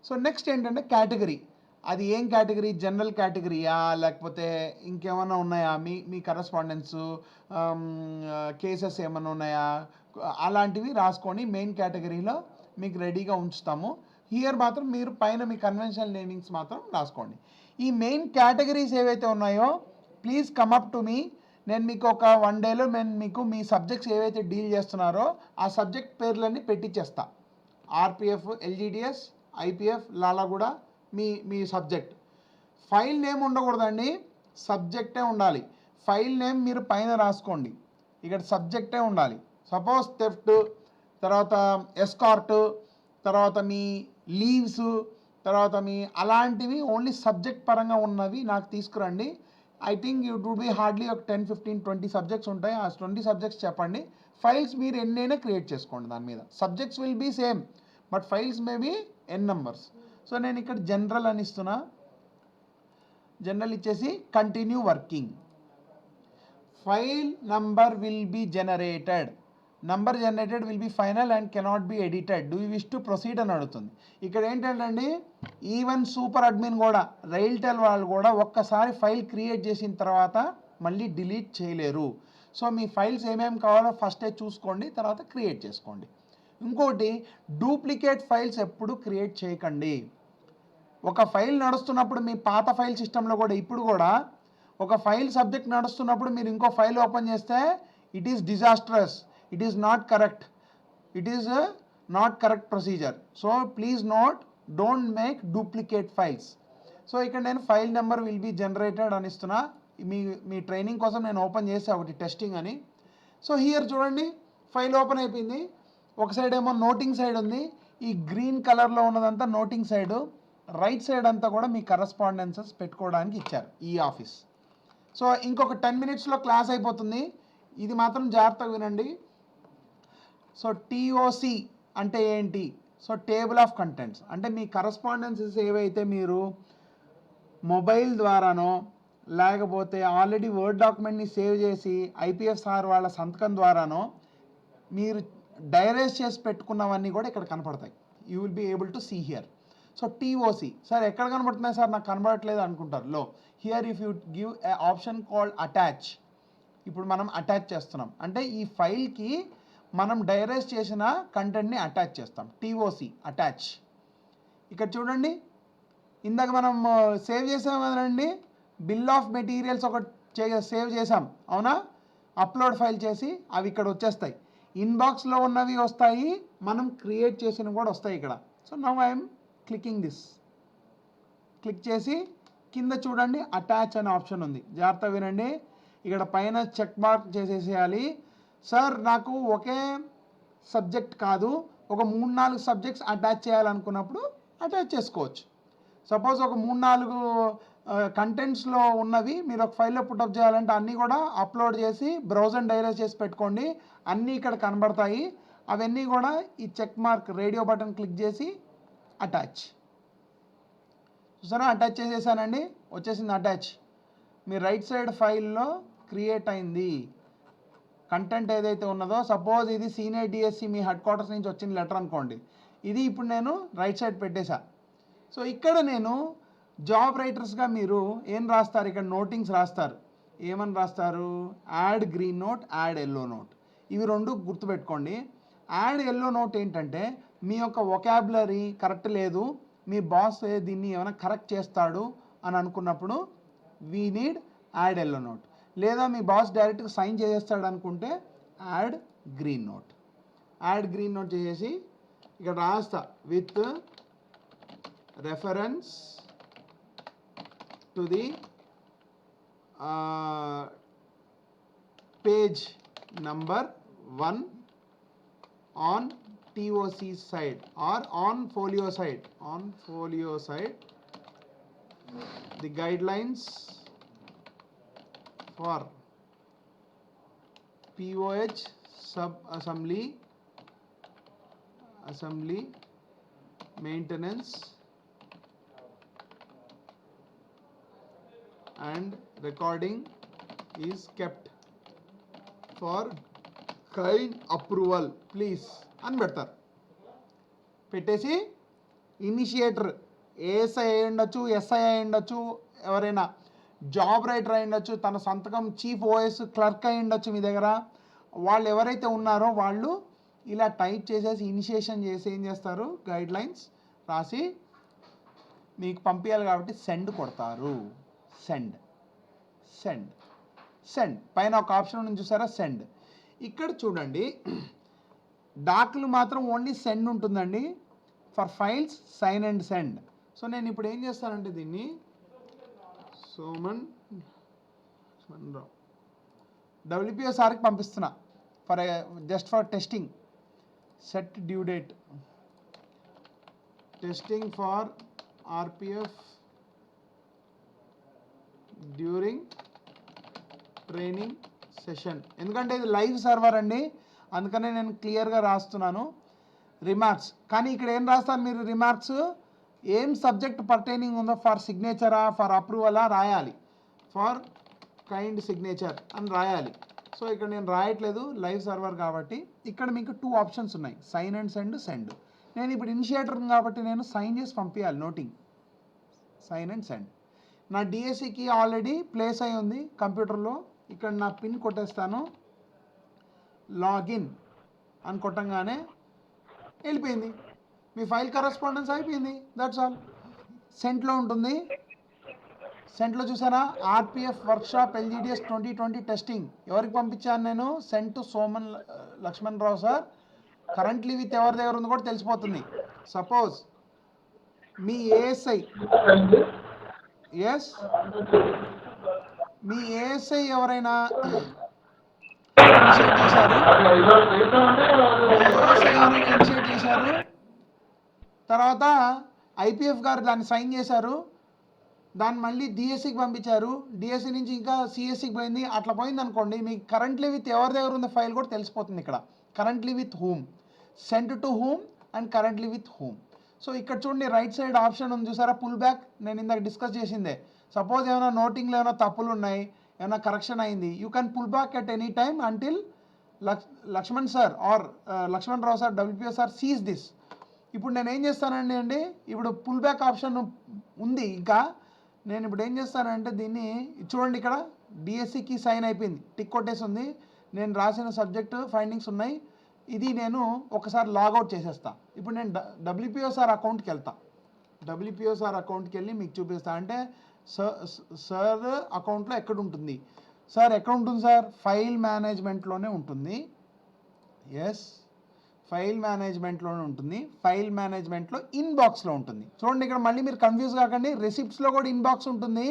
సో నెక్స్ట్ ఏంటంటే కేటగిరీ. అది ఏం కేటగిరీ, జనరల్ కేటగిరీయా లేకపోతే ఇంకేమైనా ఉన్నాయా, మీ కరెస్పాండెన్స్ కేసెస్ ఏమైనా ఉన్నాయా, అలాంటివి రాసుకొని మెయిన్ కేటగిరీలో మీకు రెడీగా ఉంచుతాము. హియర్ మాత్రం మీరు పైన మీ కన్వెన్షనల్ నేమింగ్స్ మాత్రం రాసుకోండి. ఈ మెయిన్ కేటగిరీస్ ఏవైతే ఉన్నాయో please come up to me. నేను మీకు ఒక 1 dayలో నేను మీకు మీ సబ్జెక్ట్స్ ఏవైతే డీల్ చేస్తున్నారో ఆ సబ్జెక్ట్ పేర్లన్నీ పెట్టించేస్తా. ఆర్పిఎఫ్, LGDS, IPF, లాలాగూడ మీ సబ్జెక్ట్. ఫైల్ నేమ్ ఉండకూడదండి, సబ్జెక్టే ఉండాలి. ఫైల్ నేమ్ మీరు పైన రాసుకోండి, ఇక్కడ సబ్జెక్టే ఉండాలి. సపోజ్ థెఫ్ట్, తర్వాత ఎస్కార్ట్, తర్వాత మీ లీవ్స్, తర్వాత మీ అలాంటివి ఓన్లీ సబ్జెక్ట్ పరంగా ఉన్నవి నాకు తీసుకురండి. I think it would be hardly ఒక 10, 15, 20 సబ్జెక్ట్స్ ఉంటాయి. ఆ 20 సబ్జెక్ట్స్ చెప్పండి. ఫైల్స్ మీరు ఎన్నైనా క్రియేట్ చేసుకోండి దాని మీద. Subjects will be same but files may be n numbers. సో నేను ఇక్కడ జనరల్ అని ఇస్తున్నా. జనరల్ ఇచ్చేసి continue working. File number will be generated. Number generated will be final and cannot be edited. Do you wish to proceed అని అడుగుతుంది. ఇక్కడ ఏంటంటే ఈవెన్ సూపర్ అడ్మిన్ కూడా, రైల్టెల్ వాళ్ళు కూడా ఒక్కసారి ఫైల్ క్రియేట్ చేసిన తర్వాత మళ్ళీ డిలీట్ చేయలేరు. సో మీ ఫైల్స్ ఏమేమి కావాలో ఫస్టే చూసుకోండి, తర్వాత క్రియేట్ చేసుకోండి. ఇంకోటి, డూప్లికేట్ ఫైల్స్ ఎప్పుడు క్రియేట్ చేయకండి. ఒక ఫైల్ నడుస్తున్నప్పుడు మీ పాత ఫైల్ సిస్టంలో కూడా ఇప్పుడు కూడా ఒక ఫైల్ సబ్జెక్ట్ నడుస్తున్నప్పుడు మీరు ఇంకో ఫైల్ ఓపెన్ చేస్తే it is disastrous, it is not correct, it is not correct procedure. So please note, don't make duplicate files. So ఇక్కడ నేను file number will be generated అని ఇస్తున్నా. మీ ట్రైనింగ్ కోసం నేను ఓపెన్ చేసా ఒకటి టెస్టింగ్ అని. సో హియర్ చూడండి, ఫైల్ ఓపెన్ అయిపోయింది. ఒక సైడ్ ఏమో నోటింగ్ సైడ్ ఉంది, ఈ గ్రీన్ కలర్లో ఉన్నదంతా నోటింగ్ సైడు. రైట్ సైడ్ అంతా కూడా మీ కరెస్పాండెన్సెస్ పెట్టుకోవడానికి ఇచ్చారు ఈ ఆఫీస్. సో ఇంకొక 10 minutesలో క్లాస్ అయిపోతుంది, ఇది మాత్రం జాగ్రత్తగా వినండి. సో TOC అంటే ఏంటి? సో టేబుల్ ఆఫ్ కంటెంట్స్ అంటే మీ కరెస్పాండెన్సెస్ ఏవైతే మీరు మొబైల్ ద్వారానో లేకపోతే ఆల్రెడీ వర్డ్ డాక్యుమెంట్ని సేవ్ చేసి IPF సార్ వాళ్ళ సంతకం ద్వారానో మీరు డైరైజ్ చేసి పెట్టుకున్నవన్నీ కూడా ఇక్కడ కనపడతాయి. You will be able to see here. So TOC sir ఎక్కడ కనబడుతున్నాయి సార్, నాకు కనబడట్లేదు అనుకుంటారు. Lo here if you give a option called attach, ఇప్పుడు మనం అటాచ్ చేస్తున్నాం అంటే ఈ ఫైల్కి మనం డైరెస్ చేసిన కంటెంట్ని అటాచ్ చేస్తాం. టీఓసి అటాచ్. ఇక్కడ చూడండి, ఇందాక మనం సేవ్ చేసాం కదండి, బిల్ ఆఫ్ మెటీరియల్స్ ఒకటి సేవ్ చేసాం అవునా, అప్లోడ్ ఫైల్ చేసి అవి ఇక్కడ వచ్చేస్తాయి. ఇన్బాక్స్లో ఉన్నవి వస్తాయి, మనం క్రియేట్ చేసినవి కూడా వస్తాయి ఇక్కడ. So now I'm clicking this. Click చేసి కింద చూడండి అటాచ్ అనే ఆప్షన్ ఉంది, జాగ్రత్త వినండి. ఇక్కడ పైన చెక్ మార్క్ చేసేసేయాలి. సార్ నాకు ఒకే సబ్జెక్ట్ కాదు, ఒక 3-4 సబ్జెక్ట్స్ అటాచ్ చేయాలనుకున్నప్పుడు అటాచ్ చేసుకోవచ్చు. సపోజ్ ఒక 3-4 కంటెంట్స్లో ఉన్నవి మీరు ఒక ఫైల్లో పుటప్ చేయాలంటే అన్నీ కూడా అప్లోడ్ చేసి బ్రౌజర్ డైరెక్ట్ చేసి పెట్టుకోండి, అన్నీ ఇక్కడ కనబడతాయి. అవన్నీ కూడా ఈ check mark radio button click చేసి అటాచ్. చూసారా, అటాచ్ చేసేసానండి, వచ్చేసింది అటాచ్. మీ రైట్ సైడ్ ఫైల్లో క్రియేట్ అయింది కంటెంట్ ఏదైతే ఉన్నదో. సపోజ్ ఇది సీనియర్ డిఎస్సి మీ హెడ్ క్వార్టర్స్ నుంచి వచ్చిన లెటర్ అనుకోండి, ఇది ఇప్పుడు నేను రైట్ సైడ్ పెట్టేశా. సో ఇక్కడ నేను జాబ్ రైటర్స్గా మీరు ఏం రాస్తారు, ఇక్కడ నోటింగ్స్ రాస్తారు. ఏమని రాస్తారు, add green note, add yellow note. ఇవి రెండు గుర్తుపెట్టుకోండి. యాడ్ ఎల్లో నోట్ ఏంటంటే మీ యొక్క వొకాబులరీ కరెక్ట్ లేదు, మీ బాస్ దీన్ని ఏమైనా కరెక్ట్ చేస్తాడు అని అనుకున్నప్పుడు we need add yellow note. లేదా మీ బాస్ డైరెక్ట్గా సైన్ చేసేస్తాడు అనుకుంటే add green note. Add green note చేసేసి ఇక్కడ రాస్తా with reference to the page number 1 on TOC side or on folio side. On folio side, the guidelines for POH sub assembly maintenance and recording is kept for kind approval please అని పెడతారు. పెట్టేసి initiator ASI అయి ఉండొచ్చు, SI అయి ఉండొచ్చు, ఎవరైనా job writer అయి ఉండొచ్చు, తన సంతకం చీఫ్ ఓఎస్ క్లర్క్ అయి ఉండొచ్చు మీ దగ్గర. వాళ్ళు ఎవరైతే ఉన్నారో వాళ్ళు ఇలా టైప్ చేసేసి ఇనిషియేషన్ చేసి ఏం చేస్తారు, గైడ్ లైన్స్ రాసి మీకు పంపించాలి కాబట్టి సెండ్ కొడతారు. సెండ్ సెండ్ సెండ్ పైన ఒక ఆప్షన్ ఉంది చూసారా, సెండ్. ఇక్కడ చూడండి డాక్లు మాత్రం ఓన్లీ సెండ్ ఉంటుందండి. For files sign and send. So నేను ఇప్పుడు ఏం చేస్తానంటే దీన్ని సోమన్ రావు WPSRకి పంపిస్తున్నా for just for testing. Set due date testing for RPF during training session. ఎందుకంటే ఇది లైవ్ సర్వర్ అండి, అందుకనే నేను క్లియర్గా రాస్తున్నాను రిమార్క్స్. కానీ ఇక్కడ ఏం రాస్తారు మీరు రిమార్క్స్, ఏం సబ్జెక్ట్ పర్టైనింగ్ ఉందో ఫర్ సిగ్నేచరా ఫర్ అప్రూవలా రాయాలి. ఫర్ కైండ్ సిగ్నేచర్ అని రాయాలి. సో ఇక్కడ నేను రాయట్లేదు లైవ్ సర్వర్ కాబట్టి. ఇక్కడ మీకు 2 ఆప్షన్స్ ఉన్నాయి, సైన్ అండ్ సెండ్, సెండ్. నేను ఇప్పుడు ఇనిషియేటర్ కాబట్టి నేను సైన్ చేసి పంపించాలి నోటింగ్, సైన్ అండ్ సెండ్. నా డిఎస్సికి ఆల్రెడీ ప్లేస్ అయి ఉంది కంప్యూటర్లో. ఇక్కడ నా పిన్ కొట్టేస్తాను, లాగిన్ అని కొట్టంగానే వెళ్ళిపోయింది, మీ ఫైల్ కరెస్పాండెన్స్ అయిపోయింది. That's all. సెంట్లో ఉంటుంది. సెంట్లో చూసారా, RPF వర్క్షాప్ LGDS 2020 టెస్టింగ్. ఎవరికి పంపించాను నేను, sent to Soman Lakshman Rao sir. Currently with ఎవరి దగ్గర ఉందో కూడా తెలిసిపోతుంది. సపోజ్ మీ ఏఎస్ఐ, ఎస్ మీ ఏఎస్ఐ ఎవరైనా ఇనిషియేట్ చేశారు, తర్వాత IPF గారు దాన్ని సైన్ చేశారు, దాన్ని మళ్ళీ DSCకి పంపించారు, DSC నుంచి ఇంకా CSCకి పోయింది, అట్లా పోయింది అనుకోండి, మీకు కరెంట్లీ విత్ ఎవరి దగ్గర ఉన్న ఫైల్ కూడా తెలిసిపోతుంది. ఇక్కడ currently with whom, sent to whom and currently with whom. So ఇక్కడ చూడండి రైట్ సైడ్ ఆప్షన్ ఉంది చూసారా, పుల్ బ్యాక్. నేను ఇందాక డిస్కస్ చేసిందే. సపోజ్ ఏమైనా నోటింగ్లో ఏమైనా తప్పులు ఉన్నాయి, ఏమైనా కరెక్షన్ అయింది, you can pull back at any time until Lakshman sir or Lakshman Rao sir WPSR sees this. ఇప్పుడు నేను ఏం చేస్తానండి ఇప్పుడు పుల్ బ్యాక్ ఆప్షన్ ఉంది. ఇంకా నేను ఇప్పుడు ఏం చేస్తానంటే దీన్ని చూడండి, ఇక్కడ డిఎస్సికి సైన్ అయిపోయింది, టిక్ కొట్టేసి ఉంది. నేను రాసిన సబ్జెక్టు ఫైండింగ్స్ ఉన్నాయి. ఇది నేను ఒకసారి లాగౌట్ చేసేస్తా. ఇప్పుడు నేను డబ్ల్యూపిఓసార్ అకౌంట్కి వెళ్తా. డబ్ల్యూపిఓసార్ అకౌంట్కి వెళ్ళి మీకు చూపిస్తా. అంటే సార్ అకౌంట్లో ఎక్కడ ఉంటుంది సార్? ఎక్కడ ఉంటుంది సార్? ఫైల్ మేనేజ్మెంట్లోనే ఉంటుంది. ఎస్, ఫైల్ మేనేజ్మెంట్లోనే ఉంటుంది. ఫైల్ మేనేజ్మెంట్లో ఇన్బాక్స్లో ఉంటుంది. చూడండి, ఇక్కడ మళ్ళీ మీరు కన్ఫ్యూజ్ కాకండి. రెసిప్ట్స్లో కూడా ఇన్బాక్స్ ఉంటుంది,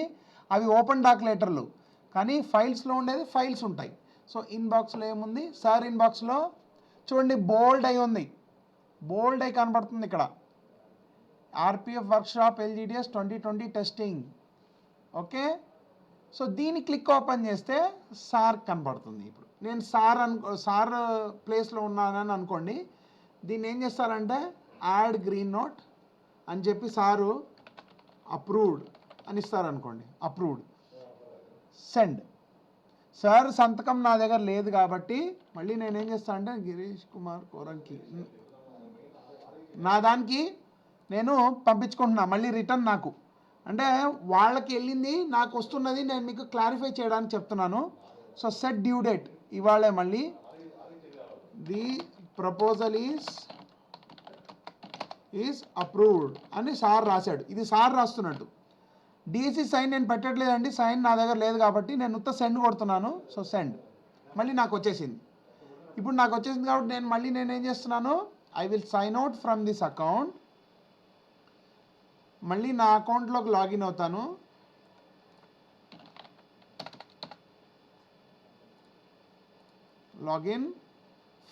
అవి ఓపెన్ డాక్ లెటర్లు. కానీ ఫైల్స్లో ఉండేది ఫైల్స్ ఉంటాయి. సో ఇన్బాక్స్లో ఏముంది? సార్ ఇన్బాక్స్లో చూడండి, బోల్డ్ అయి ఉంది, బోల్డ్ అయి కనబడుతుంది ఇక్కడ. RPF workshop LGDS 2020 testing. Okay, so దీన్ని క్లిక్ ఓపెన్ చేస్తే సార్ కనబడుతుంది. ఇప్పుడు నేను సార్ ప్లేస్లో ఉన్నానని అనుకోండి. దీన్ని ఏం చేస్తారంటే యాడ్ గ్రీన్ నోట్ అని చెప్పి సారు అప్రూవ్డ్ అని ఇస్తారనుకోండి. Approved, send. సార్ సంతకం నా దగ్గర లేదు కాబట్టి మళ్ళీ నేనేం చేస్తాను అంటే గిరీష్ కుమార్ కోరంకి నా దానికి నేను పంపించుకుంటున్నా మళ్ళీ రిటర్న్. నాకు అంటే వాళ్ళకి వెళ్ళింది నాకు వస్తున్నది, నేను మీకు క్లారిఫై చేయడానికి చెప్తున్నాను. సో సెట్ డ్యూ డేట్ ఇవాళే, మళ్ళీ ది ప్రపోజల్ ఈజ్ అప్రూవ్డ్ అని సార్ రాశాడు. ఇది సార్ రాస్తున్నట్టు. డిఎస్సి సైన్ నేను పెట్టట్లేదండి, సైన్ నా దగ్గర లేదు కాబట్టి నేను ఉత్త సెండ్ కొడుతున్నాను. సో సెండ్, మళ్ళీ నాకు వచ్చేసింది. ఇప్పుడు నాకు వచ్చేసింది కాబట్టి నేనేం చేస్తున్నాను, I will sign out from this account. మళ్ళీ నా అకౌంట్లోకి లాగిన్ అవుతాను. లాగిన్,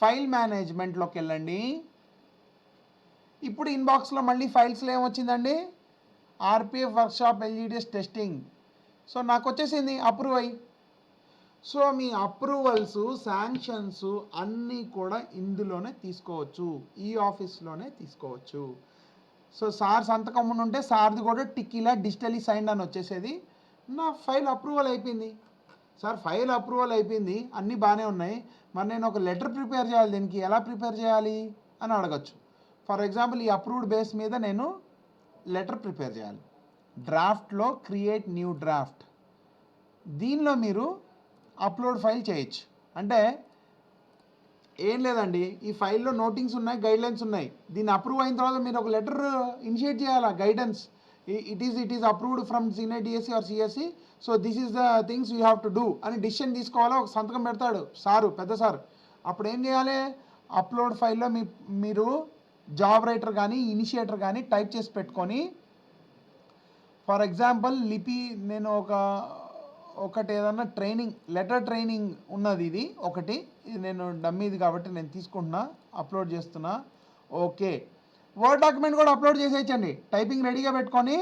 ఫైల్ మేనేజ్మెంట్లోకి వెళ్ళండి. ఇప్పుడు ఇన్బాక్స్లో మళ్ళీ ఫైల్స్లో ఏమొచ్చిందండి? RPF workshop LGDS testing. So నాకు వచ్చేసింది అప్రూవ్ అయ్యి. సో మీ అప్రూవల్స్, శాంక్షన్స్ అన్నీ కూడా ఇందులోనే తీసుకోవచ్చు, ఈ ఆఫీస్లోనే తీసుకోవచ్చు. సో సార్ సంతకం ఉంటే సార్ది కూడా టిక్ ఇలా డిజిటలీ సైన్డ్ అని వచ్చేసేది. నా ఫైల్ అప్రూవల్ అయిపోయింది. సార్ ఫైల్ అప్రూవల్ అయిపోయింది, అన్నీ బాగానే ఉన్నాయి, మరి నేను ఒక లెటర్ ప్రిపేర్ చేయాలి, దీనికి ఎలా ప్రిపేర్ చేయాలి అని అడగచ్చు. ఫర్ ఎగ్జాంపుల్ ఈ అప్రూవ్డ్ బేస్ మీద నేను లెటర్ ప్రిపేర్ చేయాలి. డ్రాఫ్ట్లో క్రియేట్ న్యూ డ్రాఫ్ట్, దీనిలో మీరు అప్లోడ్ ఫైల్ చేయొచ్చు. అంటే ఏం లేదండి, ఈ ఫైల్లో నోటింగ్స్ ఉన్నాయి, గైడ్లైన్స్ ఉన్నాయి. దీన్ని అప్రూవ్ అయిన తర్వాత మీరు ఒక లెటర్ ఇనిషియేట్ చేయాలా, guidance. It is approved from senior DSC or CSC, so this is the things you have to do అని డిసిషన్ తీసుకోవాలా. ఒక సంతకం పెడతాడు సారు, పెద్ద సార్. అప్పుడు ఏం చేయాలి, అప్లోడ్ ఫైల్లో మీరు జాబ్ రైటర్ కానీ ఇనిషియేటర్ కానీ టైప్ చేసి పెట్టుకొని, ఫర్ ఎగ్జాంపుల్ లిపి, నేను ఒకటి ఏదన్నా ట్రైనింగ్, లెటర్ ట్రైనింగ్ ఉన్నది, ఇది ఒకటి, ఇది నేను డమ్మీది కాబట్టి నేను తీసుకుంటున్నా, అప్లోడ్ చేస్తున్నా. ఓకే, వర్డ్ డాక్యుమెంట్ కూడా అప్లోడ్ చేసేయచ్చండి. టైపింగ్ రెడీగా పెట్టుకొని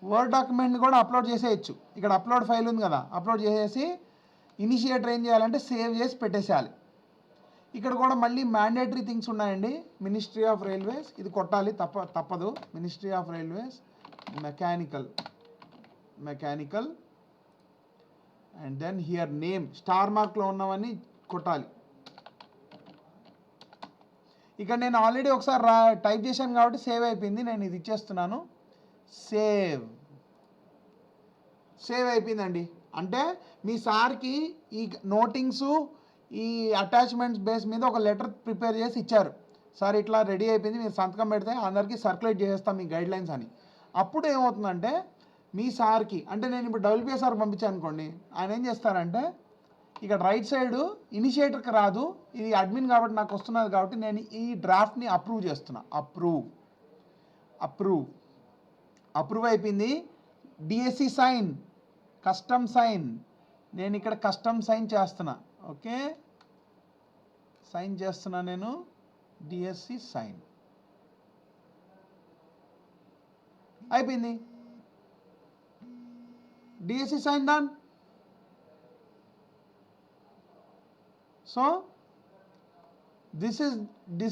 వర్డ్ డాక్యుమెంట్ కూడా అప్లోడ్ చేసేయచ్చు. ఇక్కడ అప్లోడ్ ఫైల్ ఉంది కదా, అప్లోడ్ చేసేసి ఇనిషియేటర్ ఏం చేయాలంటే సేవ్ చేసి పెట్టేసేయాలి. ఇక్కడ కూడా మళ్ళీ మ్యాండేటరీ థింగ్స్ ఉన్నాయండి. మినిస్ట్రీ ఆఫ్ రైల్వేస్, ఇది కొట్టాలి, తప్పదు. Ministry of railways mechanical and then here name, star మార్క్లో ఉన్నవన్నీ కొట్టాలి. ఇక్కడ నేను ఆల్రెడీ ఒకసారి టైప్ చేశాను కాబట్టి సేవ్ అయిపోయింది. నేను ఇది ఇచ్చేస్తున్నాను, సేవ్ అయిపోయిందండి. అంటే మీ సార్కి ఈ నోటింగ్స్, ఈ అటాచ్మెంట్స్ బేస్ మీద ఒక లెటర్ ప్రిపేర్ చేసి ఇచ్చారు. సార్ ఇట్లా రెడీ అయిపోయింది, మీరు సంతకం పెడితే అందరికీ సర్క్యులేట్ చేసేస్తాం మీ గైడ్లైన్స్ అని. అప్పుడు ఏమవుతుందంటే మీ సార్కి, అంటే నేను ఇప్పుడు డబ్ల్యూపీఎస్ఆర్ పంపించాను అనుకోండి, ఆయన ఏం చేస్తారంటే ఇక్కడ రైట్ సైడ్ ఇనిషియేటర్కి రాదు, ఇది అడ్మిన్ కాబట్టి నాకు వస్తున్నది కాబట్టి నేను ఈ డ్రాఫ్ట్ని అప్రూవ్ చేస్తున్నా. అప్రూవ్ అయిపోయింది. డిఎస్సి సైన్, కస్టమ్ సైన్, నేను ఇక్కడ కస్టమ్ సైన్ చేస్తున్నా. ఓకే, సైన్ చేస్తున్నా నేను, డిఎస్సి సైన్ అయిపోయింది. DSC sign done. So this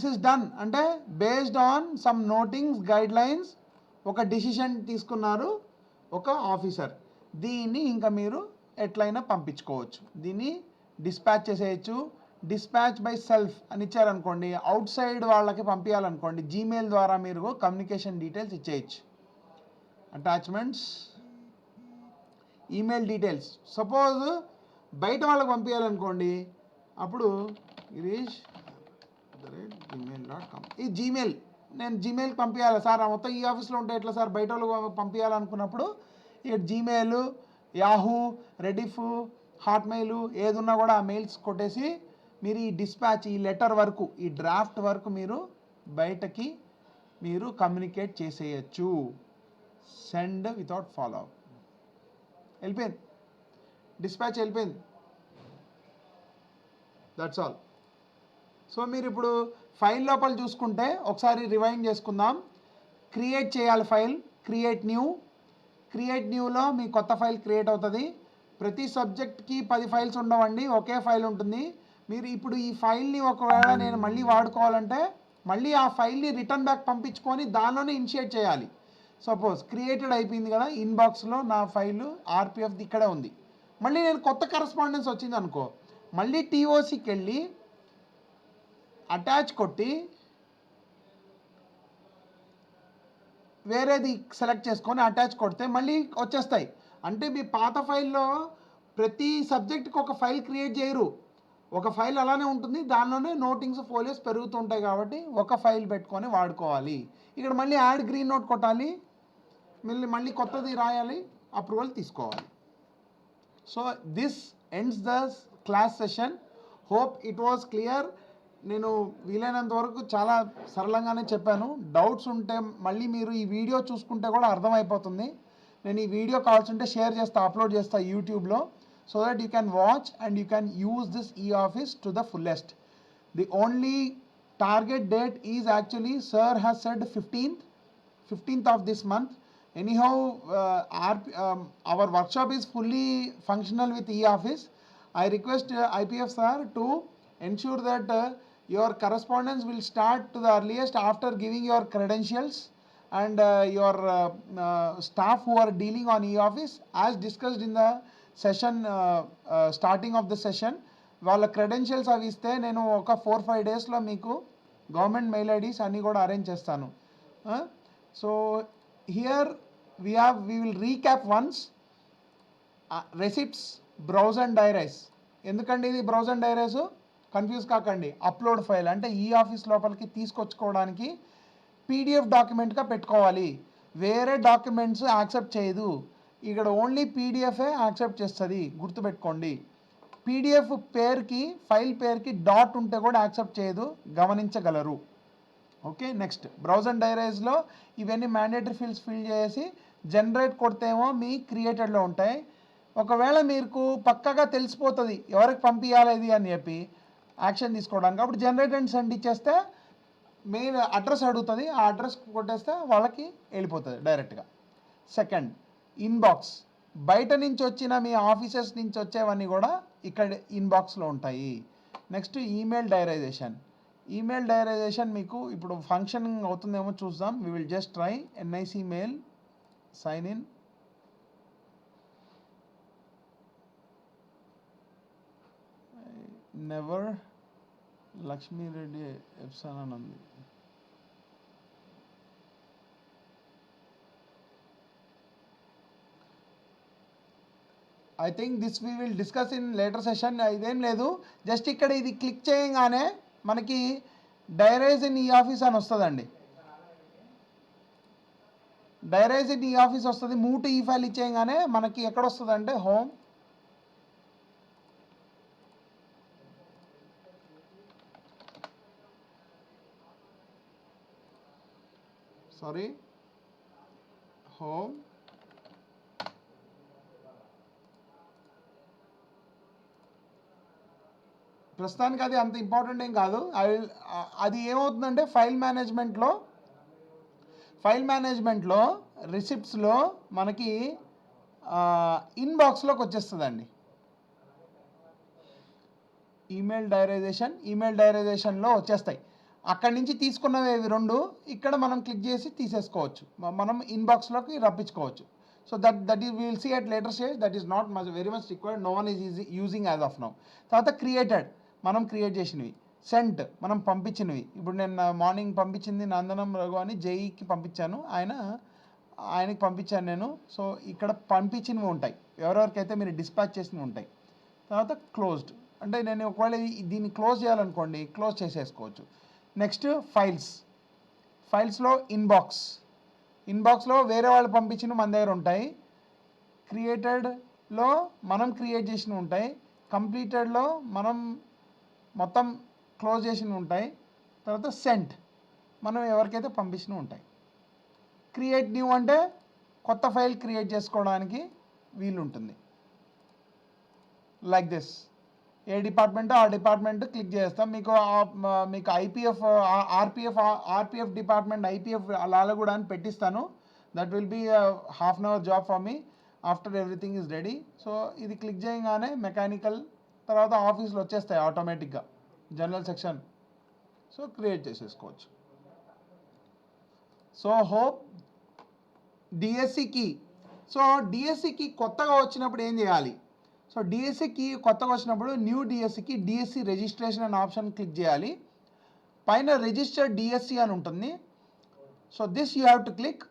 is done. అంటే based on some notings, guidelines ఒక డిసిషన్ తీసుకున్నారు ఒక ఆఫీసర్. దీన్ని ఇంకా మీరు ఎట్లయినా పంపించుకోవచ్చు. దీన్ని డిస్పాచ్ చేసేయచ్చు. డిస్పాచ్ బై సెల్ఫ్ అని ఇచ్చారనుకోండి, అవుట్ సైడ్ వాళ్ళకి పంపించాలనుకోండి, జీమెయిల్ ద్వారా మీరు కమ్యూనికేషన్ డీటెయిల్స్ ఇచ్చేయచ్చు. Attachments, email details. సపోజ్ బయట వాళ్ళకి పంపించాలనుకోండి, అప్పుడు girish@gmail.com. ఈ జీమెయిల్ నేను జీమెయిల్కి పంపించాలి సార్, మొత్తం ఈ ఆఫీస్లో ఉంటే ఎట్లా సార్, బయట వాళ్ళకి పంపించాలనుకున్నప్పుడు ఇక జీమెయిల్, యాహూ, రెడిఫ్, హాట్మెయిల్ ఏది ఉన్నా కూడా ఆ మెయిల్స్ కొట్టేసి మీరు ఈ డిస్పాచ్, ఈ లెటర్ వరకు, ఈ డ్రాఫ్ట్ వరకు మీరు బయటకి మీరు కమ్యూనికేట్ చేసేయచ్చు. Send without follow up. వెళ్ళిపోయింది, డిస్పాచ్ వెళ్ళిపోయింది. That's all. సో మీరు ఇప్పుడు ఫైల్ లోపల చూసుకుంటే ఒకసారి రివైండ్ చేసుకుందాం. క్రియేట్ చేయాలి ఫైల్, క్రియేట్ న్యూలో మీ కొత్త ఫైల్ క్రియేట్ అవుతుంది. ప్రతి సబ్జెక్ట్కి 10 ఫైల్స్ ఉండవండి, ఒకే ఫైల్ ఉంటుంది. మీరు ఇప్పుడు ఈ ఫైల్ని ఒకవేళ నేను మళ్ళీ వాడుకోవాలంటే మళ్ళీ ఆ ఫైల్ని రిటర్న్ బ్యాక్ పంపించుకొని దానిలోనే ఇనిషియేట్ చేయాలి. సపోజ్ క్రియేటెడ్ అయిపోయింది కదా, ఇన్బాక్స్లో నా ఫైలు ఆర్పిఎఫ్ది ఇక్కడే ఉంది. మళ్ళీ నేను కొత్త కరస్పాండెన్స్ వచ్చింది అనుకో, మళ్ళీ టీఓసికి వెళ్ళి అటాచ్ కొట్టి వేరేది సెలెక్ట్ చేసుకొని అటాచ్ కొడితే మళ్ళీ వచ్చేస్తాయి. అంటే మీ పాత ఫైల్లో ప్రతి సబ్జెక్ట్కి ఒక ఫైల్ క్రియేట్ చేయరు, ఒక ఫైల్ అలానే ఉంటుంది, దానిలోనే నోటింగ్స్, ఫోలియోస్ పెరుగుతుంటాయి. కాబట్టి ఒక ఫైల్ పెట్టుకొని వాడుకోవాలి. ఇక్కడ మళ్ళీ యాడ్ గ్రీన్ నోట్ కొట్టాలి, మళ్ళీ కొత్తది రాయాలి, అప్రూవల్ తీసుకోవాలి. So this ends the class session. Hope it was clear. నేను వీలైనంత వరకు చాలా సరళంగానే చెప్పాను. డౌట్స్ ఉంటే మళ్ళీ మీరు ఈ వీడియో చూసుకుంటే కూడా అర్థమైపోతుంది. నేను ఈ వీడియో కావాల్సి ఉంటే షేర్ చేస్తా, అప్లోడ్ చేస్తా యూట్యూబ్లో, so that you can watch and you can use this e-office to the fullest. The only target date is actually sir has said 15th of this month. Anyhow, our workshop is fully functional with e-office. I request IPF sir to ensure that your correspondence will start to the earliest after giving your credentials and your staff who are dealing on e-office, as discussed in the session starting of the session. వాళ్ళ credentials అవి ఇస్తే నేను ఒక 4-5 డేస్లో మీకు government mail IDs అన్నీ కూడా arrange చేస్తాను. So here we will recap once. Receipts, browse and diarise. ఎందుకండి ఇది బ్రౌజ్ అండ్ డైరైస్? కన్ఫ్యూజ్ కాకండి. అప్లోడ్ ఫైల్ అంటే ఈ ఆఫీస్ లోపలికి తీసుకొచ్చుకోవడానికి పీడిఎఫ్ డాక్యుమెంట్గా పెట్టుకోవాలి. వేరే డాక్యుమెంట్స్ యాక్సెప్ట్ చేయదు, ఇక్కడ ఓన్లీ పీడిఎఫే యాక్సెప్ట్ చేస్తుంది, గుర్తుపెట్టుకోండి. పీడిఎఫ్ పేరుకి, ఫైల్ పేరుకి డాట్ ఉంటే కూడా యాక్సెప్ట్ చేయదు, గమనించగలరు. ఓకే, నెక్స్ట్ బ్రౌజ్ అండ్ డైరైజ్లో ఇవన్నీ మ్యాండేటరీ ఫీల్డ్స్ ఫిల్ చేసి జనరేట్ కొడితేమో మీ క్రియేటెడ్లో ఉంటాయి. ఒకవేళ మీకు పక్కగా తెలిసిపోతుంది ఎవరికి పంపించాలి ఇది అని చెప్పి యాక్షన్ తీసుకోవడానికి, అప్పుడు జనరేట్ అండ్ సెండ్ ఇచ్చేస్తే మెయిన్ అడ్రస్ అడుగుతుంది, ఆ అడ్రస్ కొట్టేస్తే వాళ్ళకి వెళ్ళిపోతుంది డైరెక్ట్గా. Second, inbox. బయట నుంచి వచ్చిన మీ ఆఫీసెస్ నుంచి వచ్చేవన్నీ కూడా ఇక్కడ ఇన్బాక్స్లో ఉంటాయి. నెక్స్ట్ ఈమెయిల్ డైరైజేషన్ మీకు ఇప్పుడు ఫంక్షనింగ్ అవుతుందేమో చూద్దాం. We will just try. NIC mail sign in. Never Lakshmireddy Epson అని ఉంది. I think this we will discuss in later session. ఇదేం లేదు, జస్ట్ ఇక్కడ ఇది క్లిక్ చేయగానే మనకి డైరైజ్ ఇన్ ఈ ఆఫీస్ అని వస్తుందండి. డైరైజ్ ఇన్ ఈ ఆఫీస్ వస్తుంది. మూవ్ టు ఈ ఫైల్ ఇచ్చేయగానే మనకి ఎక్కడ వస్తుంది అంటే హోమ్, హోమ్, ప్రస్తుతానికి అది అంత ఇంపార్టెంట్ ఏం కాదు. అది ఏమవుతుందంటే ఫైల్ మేనేజ్మెంట్లో రిసిప్ట్స్లో మనకి ఇన్బాక్స్లోకి వచ్చేస్తుందండి. ఈమెయిల్ డైరైజేషన్లో వచ్చేస్తాయి. అక్కడి నుంచి తీసుకున్నవి ఇవి రెండు ఇక్కడ మనం క్లిక్ చేసి తీసేసుకోవచ్చు, మనం ఇన్బాక్స్లోకి రప్పించుకోవచ్చు. So that is will see at later stage. That is not very much required. No one is using as of now. తర్వాత క్రియేటెడ్, మనం క్రియేట్ చేసినవి. సెంట్, మనం పంపించినవి. ఇప్పుడు నేను మార్నింగ్ పంపించింది నందనం రఘు అని జేఈకి పంపించాను, ఆయన ఆయనకి పంపించాను నేను. సో ఇక్కడ పంపించినవి ఉంటాయి, ఎవరెవరికైతే మీరు డిస్పాచ్ చేసినవి ఉంటాయి. తర్వాత క్లోజ్డ్ అంటే నేను ఒకవేళ దీన్ని క్లోజ్ చేయాలనుకోండి, క్లోజ్ చేసేసుకోవచ్చు. నెక్స్ట్ ఫైల్స్లో ఇన్బాక్స్లో వేరే వాళ్ళు పంపించినవి మన దగ్గర ఉంటాయి. క్రియేటెడ్లో మనం క్రియేట్ చేసినవి ఉంటాయి. కంప్లీటెడ్లో మనం మొత్తం క్లోజ్ చేసినవి ఉంటాయి. తర్వాత సెంట్ మనం ఎవరికైతే పంపించినవి ఉంటాయి. క్రియేట్ న్యూ అంటే కొత్త ఫైల్ క్రియేట్ చేసుకోవడానికి వీలుంటుంది. లైక్ దిస్, ఏ డిపార్ట్మెంటో ఆ డిపార్ట్మెంట్ క్లిక్ చేస్తాం. మీకు ఐపీఎఫ్ ఆర్పిఎఫ్ డిపార్ట్మెంట్ ఐపీఎఫ్ అలా కూడా అని పెట్టిస్తాను. That will be half an hour job for me after everything is ready. So ఇది క్లిక్ చేయగానే మెకానికల్ తర్వాత ఆఫీస్లో వచ్చేస్తాయి ఆటోమేటిక్గా, జనరల్ సెక్షన్. సో క్రియేట్ చేసేసుకోవచ్చు. సో హోప్ డిఎస్సికి డిఎస్సికి కొత్తగా వచ్చినప్పుడు ఏం చేయాలి? సో డిఎస్సికి కొత్తగా వచ్చినప్పుడు న్యూ డిఎస్సికి డిఎస్సి రిజిస్ట్రేషన్ అనే ఆప్షన్ క్లిక్ చేయాలి. పైన రిజిస్టర్డ్ డిఎస్సి అని ఉంటుంది. So this you have to click.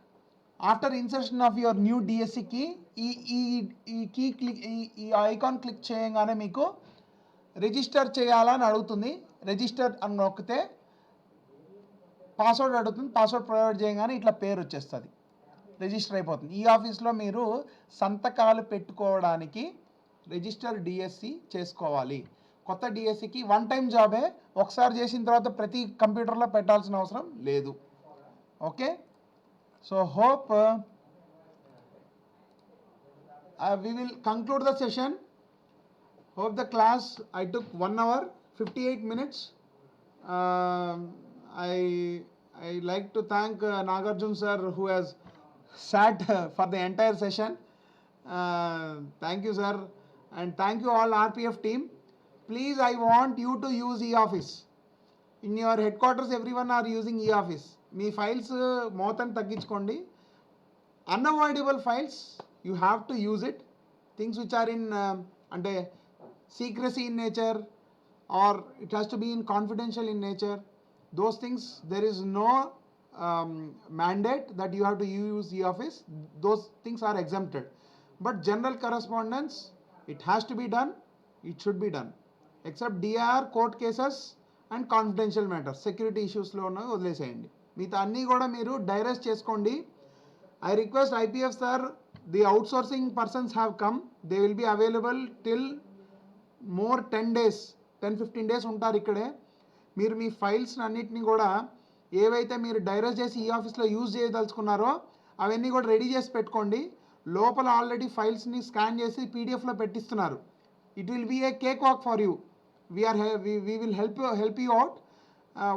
After insertion of your new డిఎస్సికి ఈ కీ క్లిక్ ఈ ఐకాన్ క్లిక్ చేయగానే మీకు రిజిస్టర్ చేయాలని అడుగుతుంది. రిజిస్టర్ అని నొక్కితే పాస్వర్డ్ అడుగుతుంది. పాస్వర్డ్ ప్రొవైడ్ చేయగానే ఇట్లా పేరు వచ్చేస్తుంది, రిజిస్టర్ అయిపోతుంది. ఈ ఆఫీస్లో మీరు సంతకాలు పెట్టుకోవడానికి రిజిస్టర్ డిఎస్సి చేసుకోవాలి. కొత్త డిఎస్సికి వన్ టైం జాబే, ఒకసారి చేసిన తర్వాత ప్రతి కంప్యూటర్లో పెట్టాల్సిన అవసరం లేదు. Okay, so hope we will conclude the session. Hope the class, I took 1 hour 58 minutes. I like to thank Nagarjun sir who has sat for the entire session. Thank you sir, and thank you all RPF team. Please, I want you to use eOffice. In your headquarters everyone are using eOffice. మీ files మోతాన్ని తగ్గించుకోండి. unavoidable files you have to use it. Things which are in అంటే secrecy in nature or it has to be in confidential in nature, those things there is no mandate that you have to use eOffice. Those things are exempted. But general correspondence, it has to be done, it should be done, except DIR, court cases and confidential matters, security issues లో ఉన్నవి వదిలేసేయండి. మిగతా అన్నీ కూడా మీరు direct చేసుకోండి. I request IPF sir, the outsourcing persons have come. They will be available till more 10 days, 10-15 days ఉంటారు ఇక్కడే. మీరు మీ ఫైల్స్ అన్నిటిని కూడా ఏవైతే మీరు డైరెక్ట్ చేసి ఈ ఆఫీస్లో యూజ్ చేయదలుచుకున్నారో అవన్నీ కూడా రెడీ చేసి పెట్టుకోండి. లోపల ఆల్రెడీ ఫైల్స్ని స్కాన్ చేసి పీడిఎఫ్లో పెట్టిస్తున్నారు. It will be a cake walk for you. We will help you out.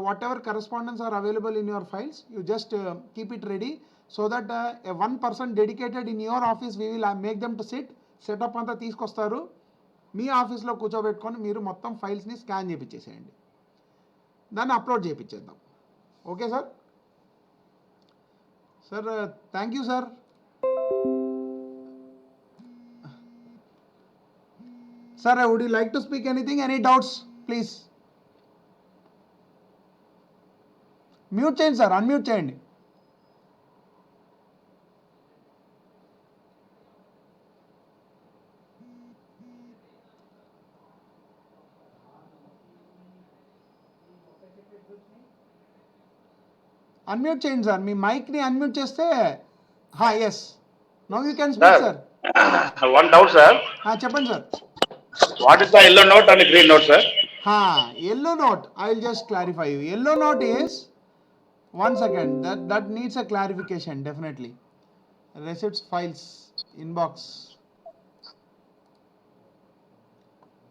Whatever correspondence are available in your files, you just keep it ready so that a one person dedicated in your office, we will make them to sit, setup అంతా తీసుకొస్తారు. మీ ఆఫీస్లో కూర్చోబెట్టుకొని మీరు మొత్తం ఫైల్స్ని scan చేయించేసేయండి, దాన్ని upload చేయించేద్దాం. Okay sir? Sir thank you sir. Sir, would you like to speak anything? Any doubts please? Mute చేయండి సార్, అన్మ్యూట్ చేయండి. అన్మ్యూట్ చేయండి సార్, మీ మైక్ని అన్మ్యూట్ చేస్తే. Yes, now you can speak sir. One doubt, sir. చెప్పండి sir. What is the yellow note and the green note, sir? Yellow note, I will just clarify you. Yellow note is, one second, that needs a clarification definitely. Receipts, files, inbox.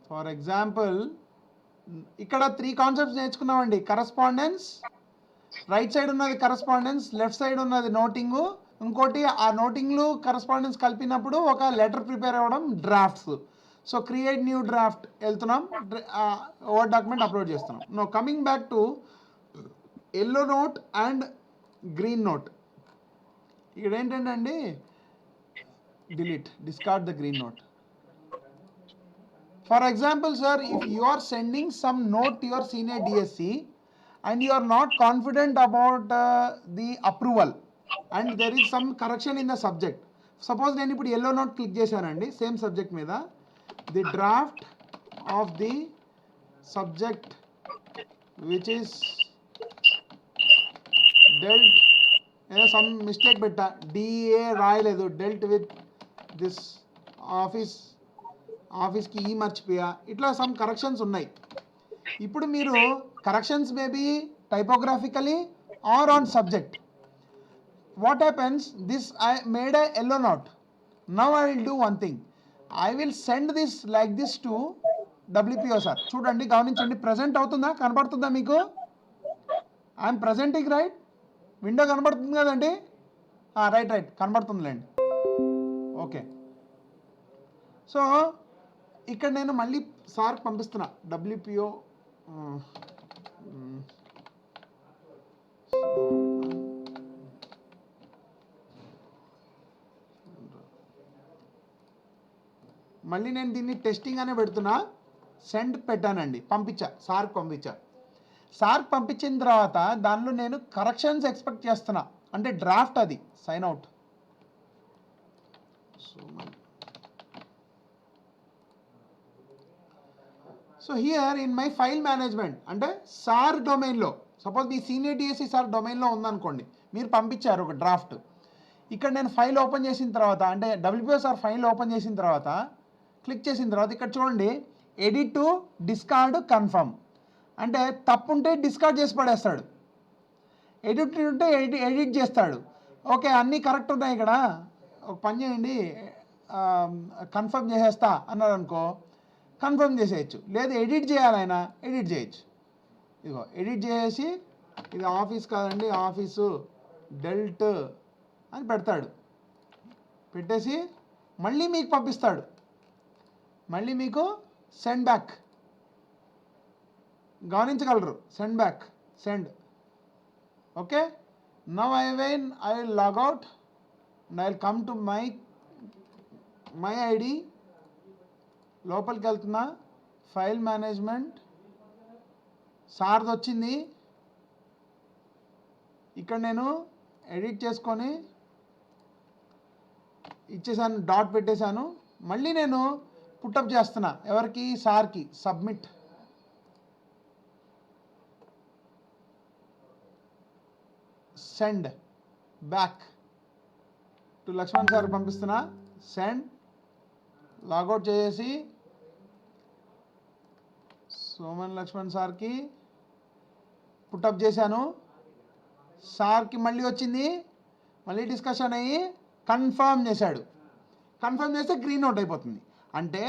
For example, ఇక్కడ 3 concepts నేర్చుకున్నామండి. Correspondence, right side ఉన్నది correspondence, left side ఉన్నది noting, ఇంకోటి ఆ నోటింగ్లు correspondence కలిపినప్పుడు ఒక letter prepare అవ్వడం, drafts. So create new draft వెళ్తున్నాం, వర్డ్ డాక్యుమెంట్ అప్లోడ్ చేస్తున్నాం. No coming back to yellow note and green note. ఇక్కడ ఏంటంటే అండి, discard the green note. For example, sir, if you are sending some note to your senior DSC and you are not confident about the approval, and there is some correction in the subject. Suppose నేను ఇప్పుడు yellow note click చేశానండి same subject మీద, the draft of the subject which is dealt, ఏదో some mistake పెట్టా, DA రాయలేదు, dealt with this ఆఫీస్కి ఈ మర్చిపోయా, ఇట్లా సమ్ కరెక్షన్స్ ఉన్నాయి. ఇప్పుడు మీరు corrections maybe typographically or on subject. What happens, this I made a yellow note. Now I will do one thing, I will send this like this to WPO sir. చూడండి గమనించండి, present అవుతుందా, కనబడుతుందా మీకు? I'm presenting right, window కనబడుతుంది కదండి? Right కనబడుతుందిలేండి. Okay, so ఇక్కడ నేను మళ్ళీ సార్కి పంపిస్తున్నా WPO. మళ్ళీ నేను దీన్ని టెస్టింగ్ అనే పెడుతున్నా, సెండ్ పెట్టానండి, పంపించా, సార్కి పంపించా. సార్కి పంపించిన తర్వాత దానిలో నేను కరెక్షన్స్ ఎక్స్పెక్ట్ చేస్తున్నా, అంటే డ్రాఫ్ట్ అది sign out. So here in my file management, అంటే సార్ డొమైన్లో, సపోజ్ మీ సీనియర్ డిఎస్సి సార్ డొమైన్లో ఉందనుకోండి, మీరు పంపించారు ఒక డ్రాఫ్ట్. ఇక్కడ నేను ఫైల్ ఓపెన్ చేసిన తర్వాత, అంటే WPO సార్ ఫైల్ ఓపెన్ చేసిన తర్వాత క్లిక్ చేసిన తర్వాత ఇక్కడ చూడండి, ఎడిట్ టు డిస్కార్డ్ కన్ఫర్మ్, అంటే తప్పు ఉంటే డిస్కార్డ్ చేసి పడేస్తాడు, ఎడిట్ ఉంటే ఎడిట్ చేస్తాడు. ఓకే, అన్నీ కరెక్ట్ ఉన్నాయి, ఇక్కడ ఒక పని చేయండి, కన్ఫర్మ్ చేసేస్తా అన్నారు అనుకో, కన్ఫర్మ్ చేసేయచ్చు. లేదు ఎడిట్ చేయాలైనా ఎడిట్ చేయొచ్చు. ఇదిగో ఎడిట్ చేసి, ఇది ఆఫీస్ కాదండి, ఆఫీసు డెల్ట్ అని పెడతాడు, పెట్టేసి మళ్ళీ మీకు పంపిస్తాడు, మళ్ళీ మీకు సెండ్ బ్యాక్, గమనించగలరు, send back, send. Okay, now I will log out and I will come to my ID, లోపలికి వెళ్తున్నా, ఫైల్ మేనేజ్మెంట్, సార్ది వచ్చింది, ఇక్కడ నేను ఎడిట్ చేసుకొని ఇచ్చేసాను, డాట్ పెట్టేశాను. మళ్ళీ నేను పుట్టప్ చేస్తున్నా, ఎవరికి, సార్కి, submit. Send back to Lakshman sir పంపిస్తున్నా, సెండ్, లాగౌట్ చేసి సోమన్ లక్ష్మణ్ సార్కి పుట్టప్ చేశాను, సార్కి మళ్ళీ వచ్చింది, మళ్ళీ డిస్కషన్ అయ్యి కన్ఫర్మ్ చేశాడు. కన్ఫర్మ్ చేస్తే గ్రీన్ నోట్ అయిపోతుంది. అంటే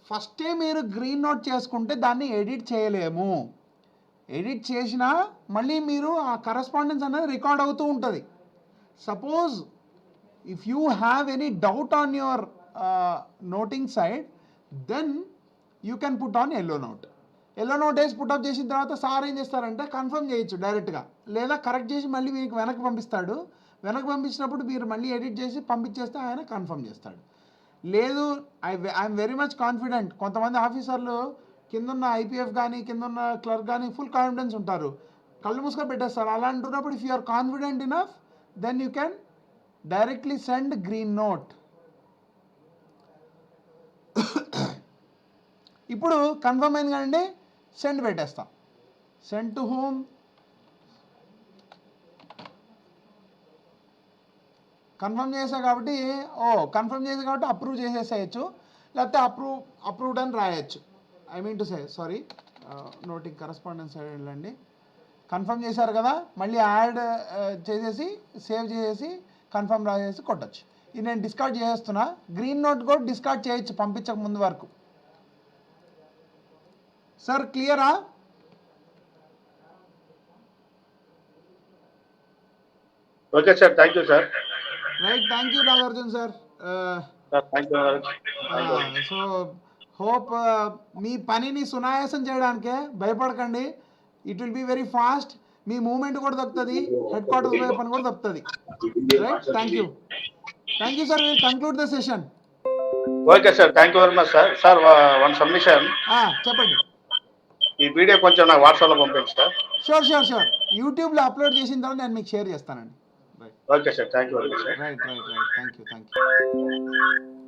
ఫస్టే మీరు గ్రీన్ నోట్ చేసుకుంటే దాన్ని ఎడిట్ చేయలేము, ఎడిట్ చేసినా మళ్ళీ మీరు ఆ కరెస్పాండెన్స్ అనేది రికార్డ్ అవుతూ ఉంటుంది. Suppose if you have any doubt on your noting side, then you can put on yellow note. Yellow note వేసి పుట్అప్ చేసిన తర్వాత సార్ ఏం చేస్తారంటే కన్ఫర్మ్ చేయొచ్చు డైరెక్ట్గా, లేదా కరెక్ట్ చేసి మళ్ళీ మీకు వెనక్కి పంపిస్తాడు. వెనక్కి పంపించినప్పుడు మీరు మళ్ళీ ఎడిట్ చేసి పంపించేస్తే ఆయన కన్ఫర్మ్ చేస్తాడు. లేదు, ఐఎమ్ వెరీ మచ్ కాన్ఫిడెంట్. కొంతమంది ఆఫీసర్లు కిందన్న ఐపీఎఫ్ కానీ కిందన్న క్లర్క్ కానీ ఫుల్ కాన్ఫిడెన్స్ ఉంటారు, కళ్ళు మూసుకొని పెట్టేస్తారు. అలా అంటున్నప్పుడు if you are confident enough, then you can directly send green note. ఇప్పుడు కన్ఫర్మ్ అయింది కదండి, సెండ్ పెట్టేస్తాం. సెండ్ టు హోమ్, కన్ఫర్మ్ చేసా కాబట్టి కన్ఫర్మ్ చేసా కాబట్టి అప్రూవ్ చేసేసేయచ్చు, లేకపోతే అప్రూవ్డ్ అని రాయొచ్చు. I mean to say, sorry, noting correspondence side వెళ్ళండి. కన్ఫర్మ్ చేశారు కదా, మళ్ళీ యాడ్ చేసేసి సేవ్ చేసేసి కన్ఫర్మ్ రాసేసి కొట్టచ్చు. ఇది నేను డిస్కార్డ్ చేసేస్తున్నా. గ్రీన్ నోట్ కూడా డిస్కార్డ్ చేయొచ్చు పంపించక ముందు వరకు. సార్ క్లియరా? Okay sir, thank you sir. Right, thank you Nagarjuna sir. Thank you. So hope మీ పనిని సునాయాసం చేయడానికే, భయపడకండి. It will be very fast. మీ మూమెంట్ కూడా దొరుకుతుంది, హెడ్ క్వార్టర్స్ పోయే పని కూడా దొరుకుతుంది. Right, thank you sir. Will conclude the session. Okay sir, thank you very much sir. Sir, one submission. చెప్పండి. ఈ వీడియో కొంచెం నాకు వాట్సాప్లో పంపించండి సార్. షూర్ యూట్యూబ్లో అప్లోడ్ చేసిన తర్వాత నేను మీకు షేర్ చేస్తానండి. right. Okay, sir. Thank you very much, sir. Right. Thank you.